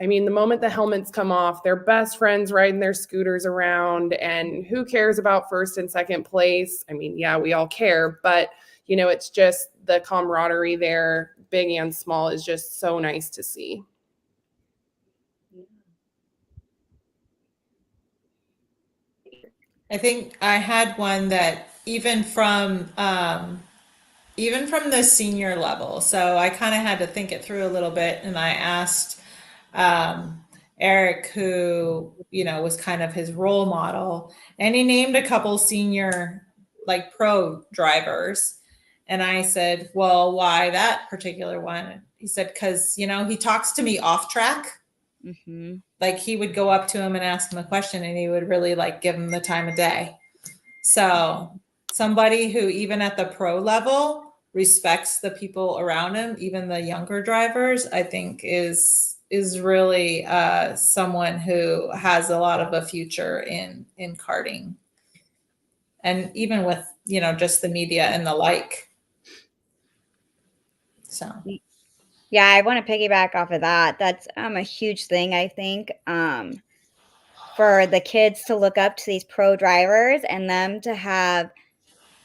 I mean, the moment the helmets come off, they're best friends riding their scooters around, and who cares about first and second place? I mean, yeah, we all care, but it's just the camaraderie there, big and small, is just so nice to see. I think I had one that even from the senior level. So I kind of had to think it through a little bit, and I asked Eric, who was kind of his role model, and he named a couple senior like pro drivers. And I said, well, why that particular one? He said, because he talks to me off track. Mm-hmm. Like he would go up to him and ask him a question, and he would really like give him the time of day. So somebody who even at the pro level respects the people around him, even the younger drivers, I think is really someone who has a lot of a future in karting. And even with, just the media and the like. So. Yeah, I want to piggyback off of that. That's a huge thing, I think, for the kids to look up to these pro drivers and them to have,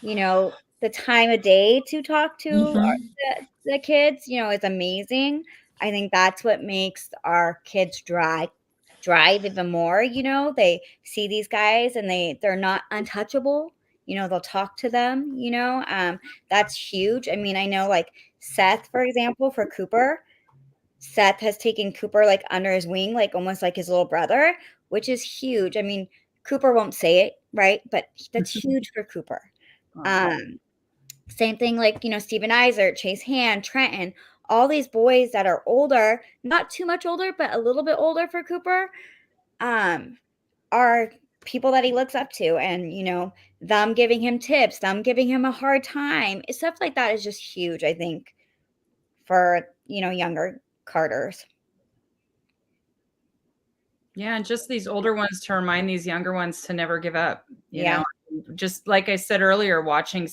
the time of day to talk to the kids, it's amazing. I think that's what makes our kids drive even more. They see these guys and they're not untouchable. They'll talk to them. That's huge. I mean, I know like Seth, for example, for Cooper. Seth has taken Cooper like under his wing, like almost like his little brother, which is huge. I mean, Cooper won't say it, right? But that's huge for Cooper. Same thing like, Steven Eisert, Chase Hand, Trenton, all these boys that are older, not too much older, but a little bit older for Cooper, are people that he looks up to, and them giving him tips, them giving him a hard time, stuff like that is just huge, I think, for younger karters. Yeah, and just these older ones to remind these younger ones to never give up. You Yeah. know, just like I said earlier, watching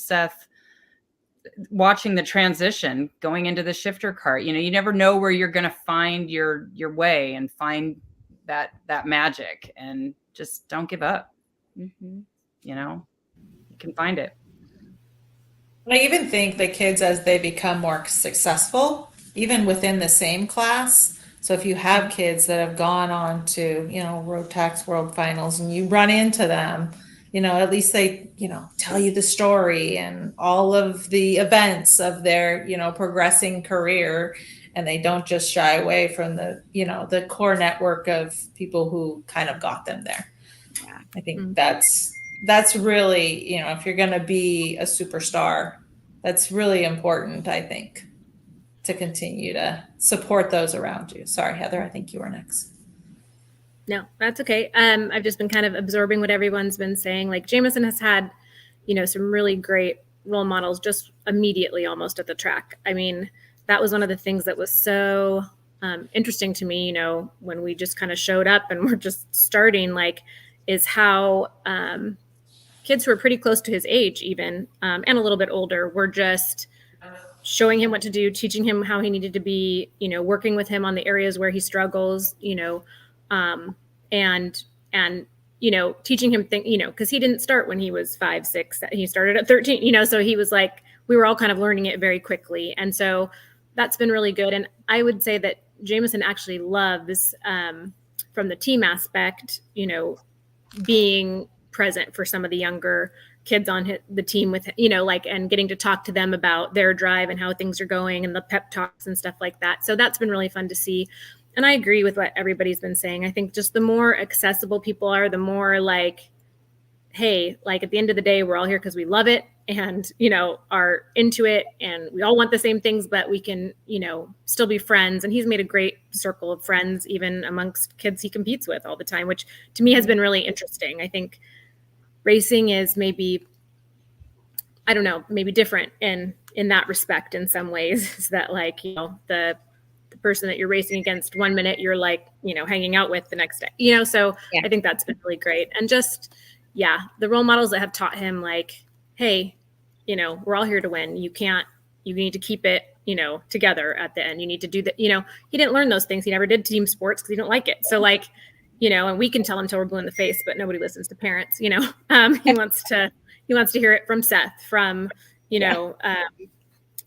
the transition going into the shifter kart, you never know where you're going to find your way and find that magic, and just don't give up. Mm-hmm. You can find it. I even think the kids, as they become more successful, even within the same class. So if you have kids that have gone on to, Road Tax World Finals, and you run into them, at least they, tell you the story and all of the events of their, progressing career. And they don't just shy away from the core network of people who kind of got them there. Yeah. I think that's really, if you're going to be a superstar, that's really important, I think, to continue to support those around you. Sorry, Heather, I think you were next. No, that's okay. I've just been kind of absorbing what everyone's been saying. Like Jameson has had, some really great role models just immediately almost at the track. I mean, that was one of the things that was so interesting to me, when we just kind of showed up and we're just starting, is how kids who are pretty close to his age even, and a little bit older, were just showing him what to do, teaching him how he needed to be, working with him on the areas where he struggles, and teaching him because he didn't start when he was 5, 6, he started at 13, so he was like, we were all kind of learning it very quickly. And so that's been really good. And I would say that Jameson actually loves, from the team aspect, being present for some of the younger kids on the team with, and getting to talk to them about their drive and how things are going and the pep talks and stuff like that. So that's been really fun to see. And I agree with what everybody's been saying. I think just the more accessible people are, the more hey, at the end of the day, we're all here because we love it and, are into it, and we all want the same things, but we can, still be friends. And he's made a great circle of friends, even amongst kids he competes with all the time, which to me has been really interesting. I think racing is maybe, I don't know, maybe different in that respect in some ways. Is that the person that you're racing against 1 minute, you're hanging out with the next day, so yeah. I think that's been really great. And just, the role models that have taught him hey, we're all here to win. You need to keep it, together at the end. You need to do that. He didn't learn those things. He never did team sports because he didn't like it. So and we can tell him till we're blue in the face, but nobody listens to parents, he wants to hear it from Seth, from,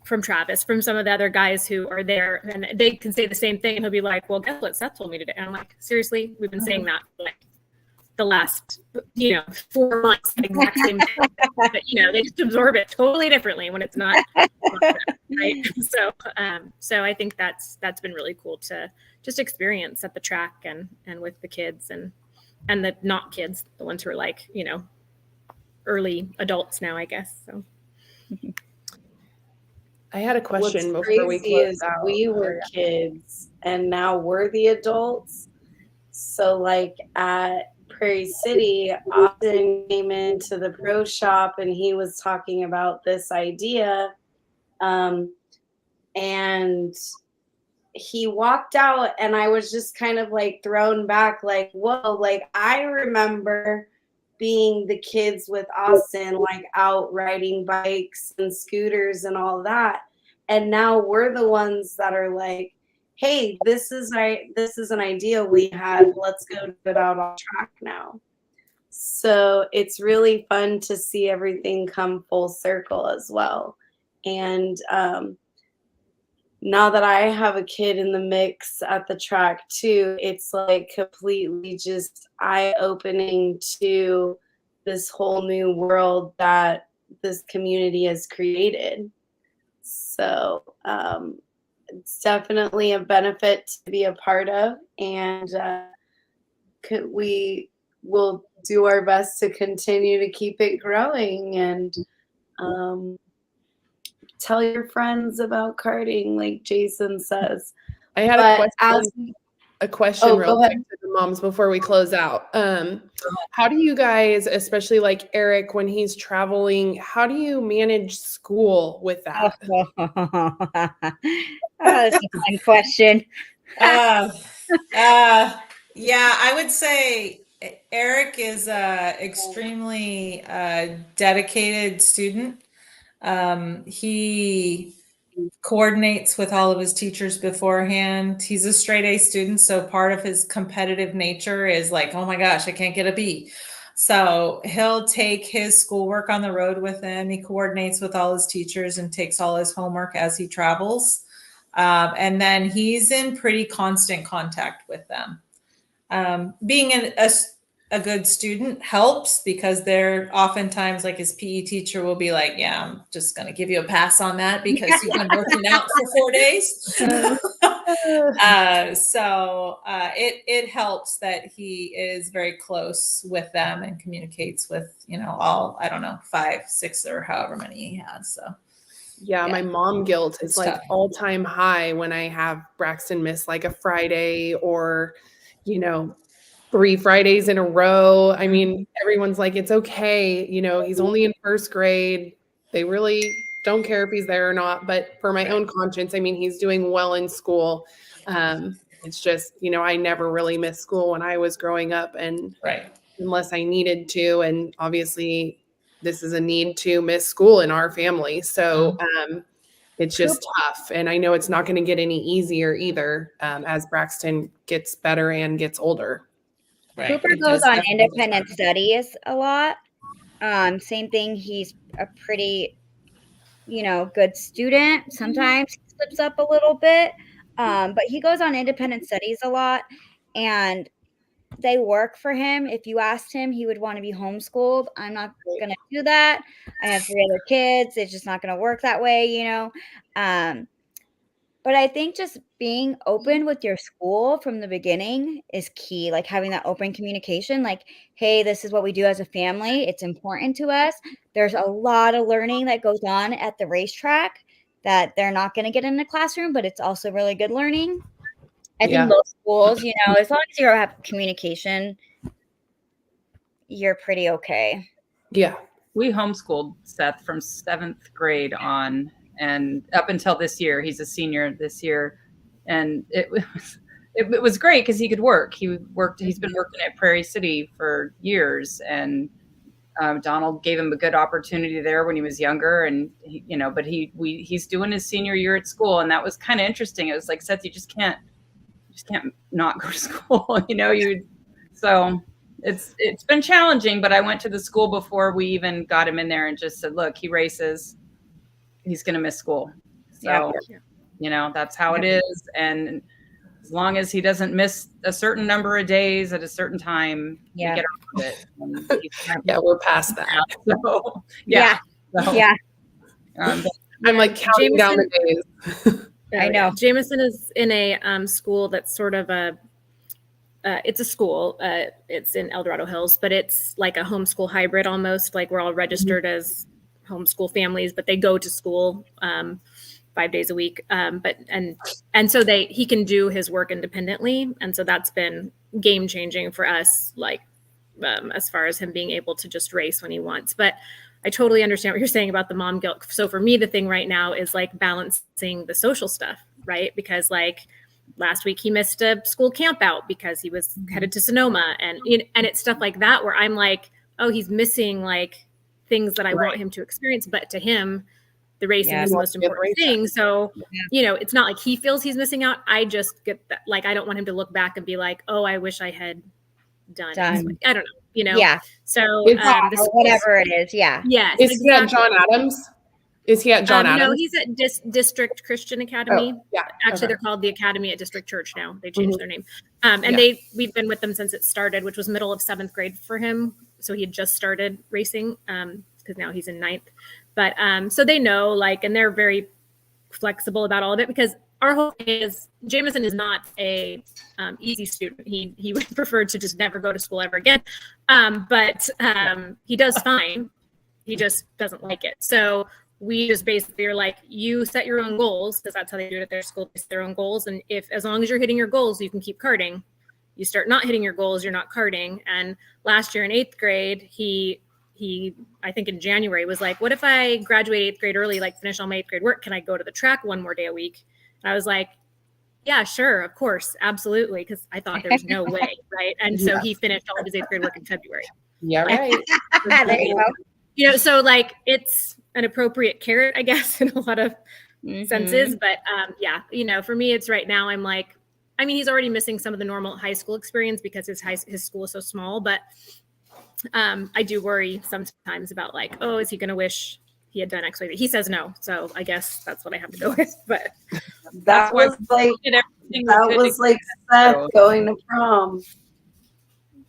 from Travis, from some of the other guys who are there, and they can say the same thing. And he'll be like, well, guess what Seth told me today? And I'm like, seriously, we've been saying that for the last, 4 months, the exact same thing. But, they just absorb it totally differently when it's not, right? So I think that's been really cool to just experience at the track and with the kids and the not kids, the ones who are early adults now, I guess. So I had a question What's before we crazy close is out. we were kids and now we're the adults. So at Prairie City, Austin came into the pro shop and he was talking about this idea. And he walked out and I was just kind of thrown back, whoa, I remember being the kids with Austin, out riding bikes and scooters and all that. And now we're the ones that are hey, this is an idea we had. Let's go do it out on track now. So it's really fun to see everything come full circle as well. And now that I have a kid in the mix at the track too, it's completely just eye-opening to this whole new world that this community has created. So it's definitely a benefit to be a part of, and we will do our best to continue to keep it growing and tell your friends about karting, like Jason says. I had a question. a question Oh, real go ahead. quick to the moms before we close out. How do you guys, especially like Eric, when he's traveling, how do you manage school with that? That's a fun question. Uh, yeah, I would say Eric is a extremely dedicated student. He coordinates with all of his teachers beforehand. He's a straight A student, so part of his competitive nature is like, oh my gosh, I can't get a B. So he'll take his schoolwork on the road with him. He coordinates with all his teachers and takes all his homework as he travels. And then he's in pretty constant contact with them. Being a good student helps because they're oftentimes like his PE teacher will be like, yeah, I'm just going to give you a pass on that because you've been working out for 4 days. So it helps that he is very close with them and communicates with, all, I don't know, 5, 6 or however many he has. So. Yeah, my mom guilt is like all-time high when I have Braxton miss like a Friday or, 3 Fridays in a row. I mean, everyone's like, it's okay. He's only in first grade. They really don't care if he's there or not. But for my own conscience, I mean, he's doing well in school. It's just, I never really missed school when I was growing up and unless I needed to. And obviously this is a need to miss school in our family. So it's just tough. And I know it's not going to get any easier either as Braxton gets better and gets older. Right. Cooper goes on independent studies a lot. Same thing. He's a pretty, good student. Sometimes he slips up a little bit. But he goes on independent studies a lot. And they work for him. If you asked him, he would want to be homeschooled. I'm not going to do that. I have 3 other kids. It's just not going to work that way, But I think just being open with your school from the beginning is key, like having that open communication, like, hey, this is what we do as a family. It's important to us. There's a lot of learning that goes on at the racetrack that they're not going to get in the classroom, but it's also really good learning. I think most schools, as long as you have communication, you're pretty okay. Yeah. We homeschooled Seth from 7th grade on, and up until this year. He's a senior this year, and it was great because he could work. He's been working at Prairie City for years, and Donald gave him a good opportunity there when he was younger, and he's doing his senior year at school, and that was kind of interesting. It was like, Seth, you just can't not go to school, so it's been challenging, but I went to the school before we even got him in there and just said, look, he races, he's going to miss school. So, that's how it is. And as long as he doesn't miss a certain number of days at a certain time, you get off of it. Yeah, we're past that. So, I'm like counting down the days. I know. Jameson is in a school that's sort of it's a school. It's in El Dorado Hills, but it's like a homeschool hybrid almost. Like we're all registered as homeschool families, but they go to school 5 days a week. And so he can do his work independently. And so that's been game changing for us, like as far as him being able to just race when he wants. But I totally understand what you're saying about the mom guilt. So for me, the thing right now is like balancing the social stuff, right? Because like last week he missed a school camp out because he was headed to Sonoma, and it's stuff like that where I'm like, oh, he's missing like things that I want him to experience, but to him, the racing is the most important thing. So, it's not like he feels he's missing out. I just get that, like, I don't want him to look back and be like, oh, I wish I had done. I don't know. Yeah. So whatever it is. Yeah. Yes. Is he at John Adams? Is he at John Adams? No, he's at District Christian Academy. Oh, yeah. Actually, they're called the Academy at District Church now. They changed their name. And we've been with them since it started, which was middle of 7th grade for him. So he had just started racing because now he's in 9th. But so they know, like, and they're very flexible about all of it because our whole thing is Jameson is not a easy student. He would prefer to just never go to school ever again. But he does fine. He just doesn't like it. So we just basically are like, you set your own goals, because that's how they do it at their school. They set their own goals. And if, as long as you're hitting your goals, you can keep karting. You start not hitting your goals, you're not karting. And last year in 8th grade, he I think in January was like, what if I graduate 8th grade early, like finish all my 8th grade work? Can I go to the track one more day a week? And I was like, yeah, sure, of course, absolutely, because I thought there was no way, right? And so he finished all of his 8th grade work in February. Yeah, right. There you go. You know, so like it's an appropriate carrot, I guess, in a lot of senses. But yeah, you know, for me, it's right now, I'm like, I mean, he's already missing some of the normal high school experience because his school is so small. But I do worry sometimes about like, oh, is he going to wish he had done X, Y, Z? He says no. So I guess that's what I have to go with. But That was like Seth going to prom.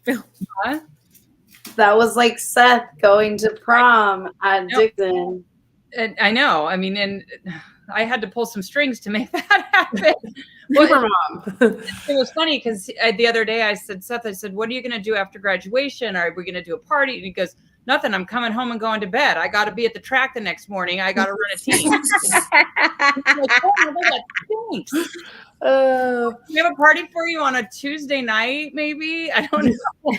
Huh? That was like Seth going to prom at Dixon. And I know. I mean, and I had to pull some strings to make that happen. Super mom. It was funny because the other day I said, Seth, I said, what are you going to do after graduation? Are we going to do a party? And he goes, nothing. I'm coming home and going to bed. I got to be at the track the next morning. I got to run a team. I'm like, oh, that stinks. We have a party for you on a Tuesday night, maybe? I don't know.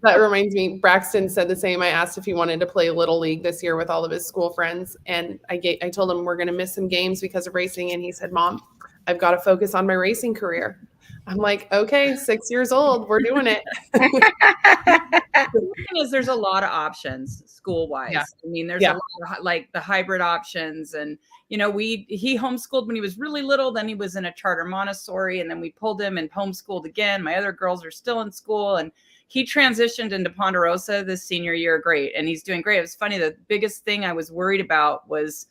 That reminds me, Braxton said the same. I asked if he wanted to play Little League this year with all of his school friends. And I told him we're going to miss some games because of racing. And he said, Mom, I've got to focus on my racing career. I'm like, okay, 6 years old. We're doing it. The thing is, there's a lot of options school-wise. Yeah. I mean, there's a lot of, like the hybrid options. And, you know, he homeschooled when he was really little. Then he was in a charter Montessori. And then we pulled him and homeschooled again. My other girls are still in school. And he transitioned into Ponderosa this senior year. Great. And he's doing great. It was funny. The biggest thing I was worried about was,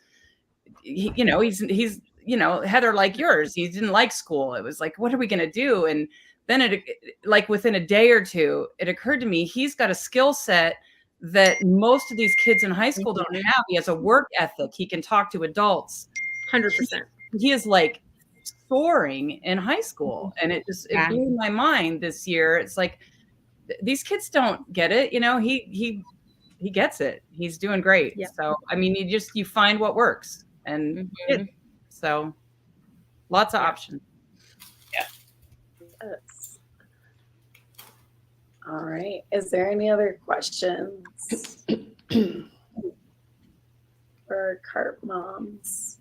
he's you know, Heather, like yours, he didn't like school. It was like, what are we going to do? And then like within a day or two, it occurred to me, he's got a skill set that most of these kids in high school don't have. He has a work ethic. He can talk to adults. 100%. He is like soaring in high school. And it blew my mind this year. It's like, these kids don't get it. You know, he gets it. He's doing great. Yeah. So, I mean, you find what works. And so lots of options. Yeah. Yes. All right. Is there any other questions for Kart Moms?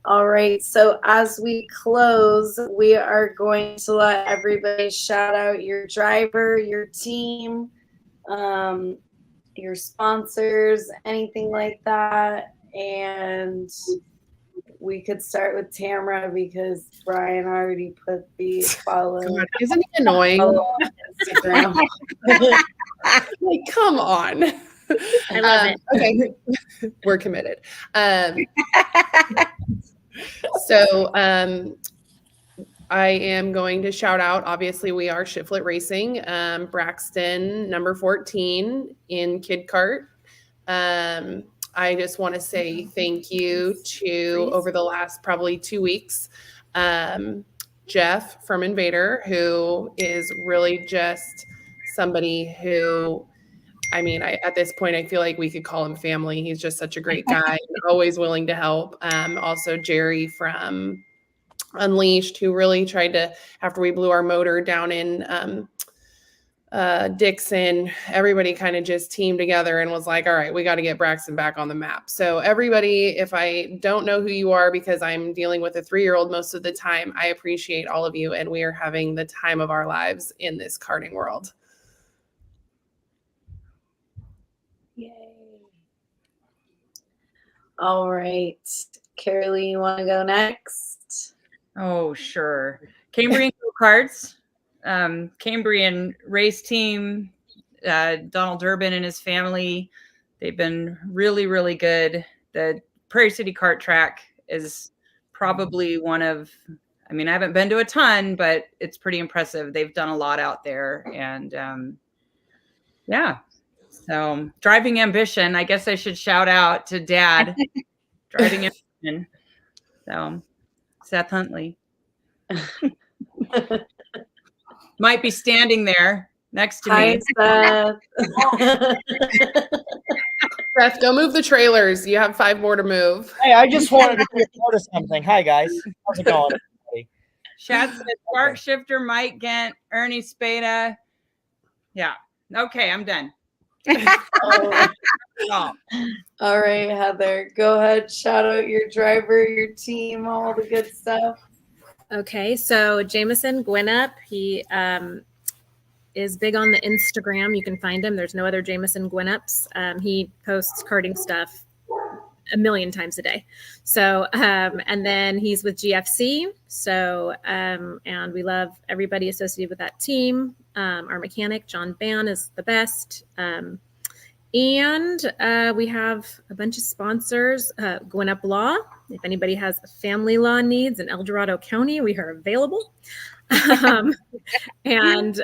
All right. So as we close, we are going to let everybody shout out your driver, your team, your sponsors, anything like that. And we could start with Tamara because Brian already put the follow. God, isn't he annoying? On Instagram. Like, come on. I love it. Okay, we're committed. So I am going to shout out, obviously we are Shiflet Racing, Braxton, number 14 in Kid Kart. I just want to say thank you to, over the last probably 2 weeks, Jeff from Invader, who is really just somebody who, I mean, at this point, I feel like we could call him family. He's just such a great guy, always willing to help. Also Jerry from Unleashed, who really tried to, after we blew our motor down in Dixon, everybody kind of just teamed together and was like, all right, we got to get Braxton back on the map. So everybody, if I don't know who you are because I'm dealing with a 3-year-old most of the time, I appreciate all of you. And we are having the time of our lives in this karting world. Yay. All right. Carolee, you want to go next? Oh, sure. Cambrian Go-Karts. Cambrian race team, Donald Durbin and his family, they've been really, really good. The Prairie City Kart Track is probably one of, I mean, I haven't been to a ton, but it's pretty impressive. They've done a lot out there. And yeah, so Driving Ambition, I guess I should shout out to Dad. Driving Ambition. So Seth Huntley. Might be standing there next to me. Hi, Seth. Beth, go move the trailers. You have 5 more to move. Hey, I just wanted to be a part of something. Hi, guys. How's it going, everybody? Shad said Spark Shifter, Mike Gent, Ernie Spada. Yeah. Okay, I'm done. Oh, Oh. all right, Heather. Go ahead, shout out your driver, your team, all the good stuff. Okay, so Jameson Gwinnett, he is big on the Instagram. You can find him. There's no other Jameson Gwinneps. He posts karting stuff a million times a day. So, and then he's with GFC. So, and we love everybody associated with that team. Our mechanic, John Ban, is the best. And we have a bunch of sponsors. Gwinnett Law. If anybody has family law needs in El Dorado County, we are available. And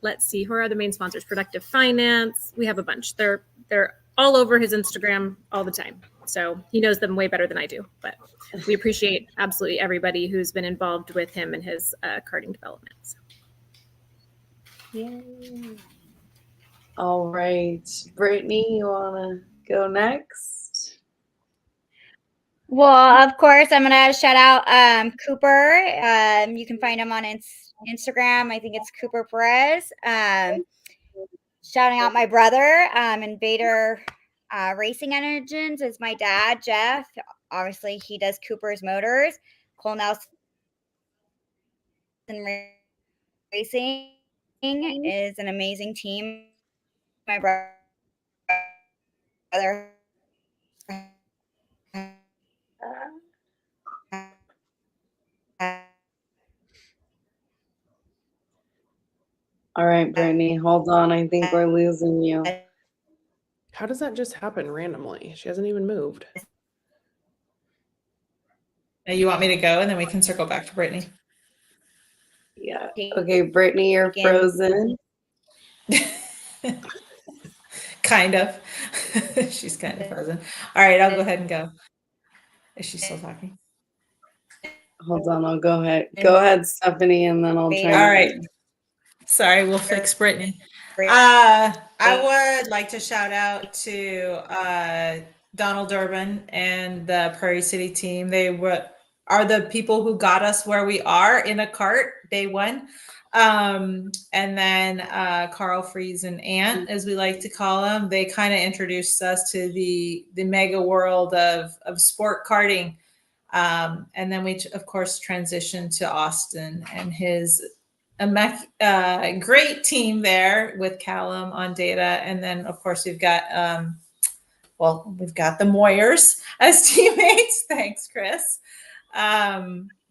let's see, who are the main sponsors? Productive Finance. We have a bunch. They're all over his Instagram all the time. So he knows them way better than I do. But we appreciate absolutely everybody who's been involved with him in his karting development. So. Yay. All right. Brittany, you want to go next? Well, of course, I'm gonna shout out Cooper. You can find him on Instagram. I think it's Cooper Perez. Shouting out my brother, Invader Racing Engines is my dad, Jeff. Obviously, he does Cooper's Motors. Cole Nelson Racing is an amazing team. My brother. All right, Brittany, hold on. I think we're losing you. How does that just happen randomly? She hasn't even moved. You want me to go and then we can circle back to Brittany? Yeah. Okay, Brittany, you're frozen. Kind of. She's kind of frozen. All right, I'll go ahead and go. Is she still talking? Hold on, I'll go ahead. Go ahead, Stephanie, and then I'll try. All right. Sorry, we'll fix Brittany. I would like to shout out to Donald Durbin and the Prairie City team. They are the people who got us where we are in a kart day one. And then Carl Fries and Ant, as we like to call them, they kind of introduced us to the mega world of sport karting. And then we, of course, transitioned to Austin and his great team there with Callum on data. And then, of course, we've got we've got the Moyers as teammates. Thanks, Chris.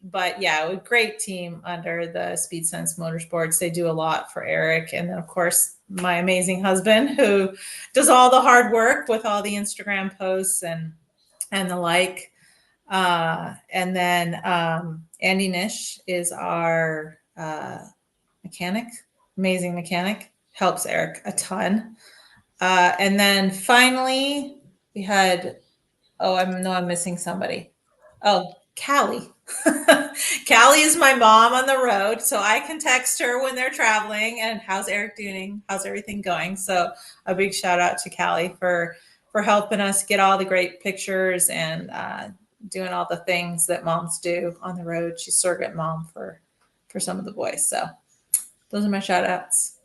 But yeah, a great team under the Speed Sense Motorsports. They do a lot for Eric. And then, of course, my amazing husband who does all the hard work with all the Instagram posts and the like. And then Andy Nish is our mechanic, amazing mechanic, helps Eric a ton. And then finally we had, I'm missing somebody. Oh, Callie. Callie is my mom on the road, so I can text her when they're traveling and how's Eric doing? How's everything going? So a big shout out to Callie for helping us get all the great pictures and doing all the things that moms do on the road. She's surrogate mom for some of the boys. So those are my shout outs.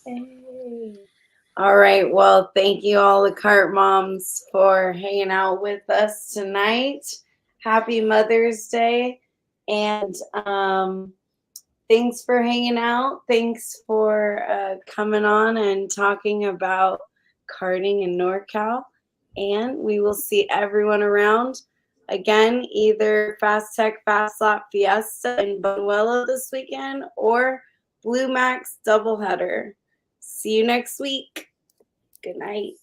Hey. All right. Well, thank you all the Kart Moms for hanging out with us tonight. Happy Mother's Day. And thanks for hanging out. Thanks for coming on and talking about karting in NorCal. And we will see everyone around again, either Fast Tech Fast Lap Fiesta in Bonuelo this weekend or Blue Max doubleheader. See you next week. Good night.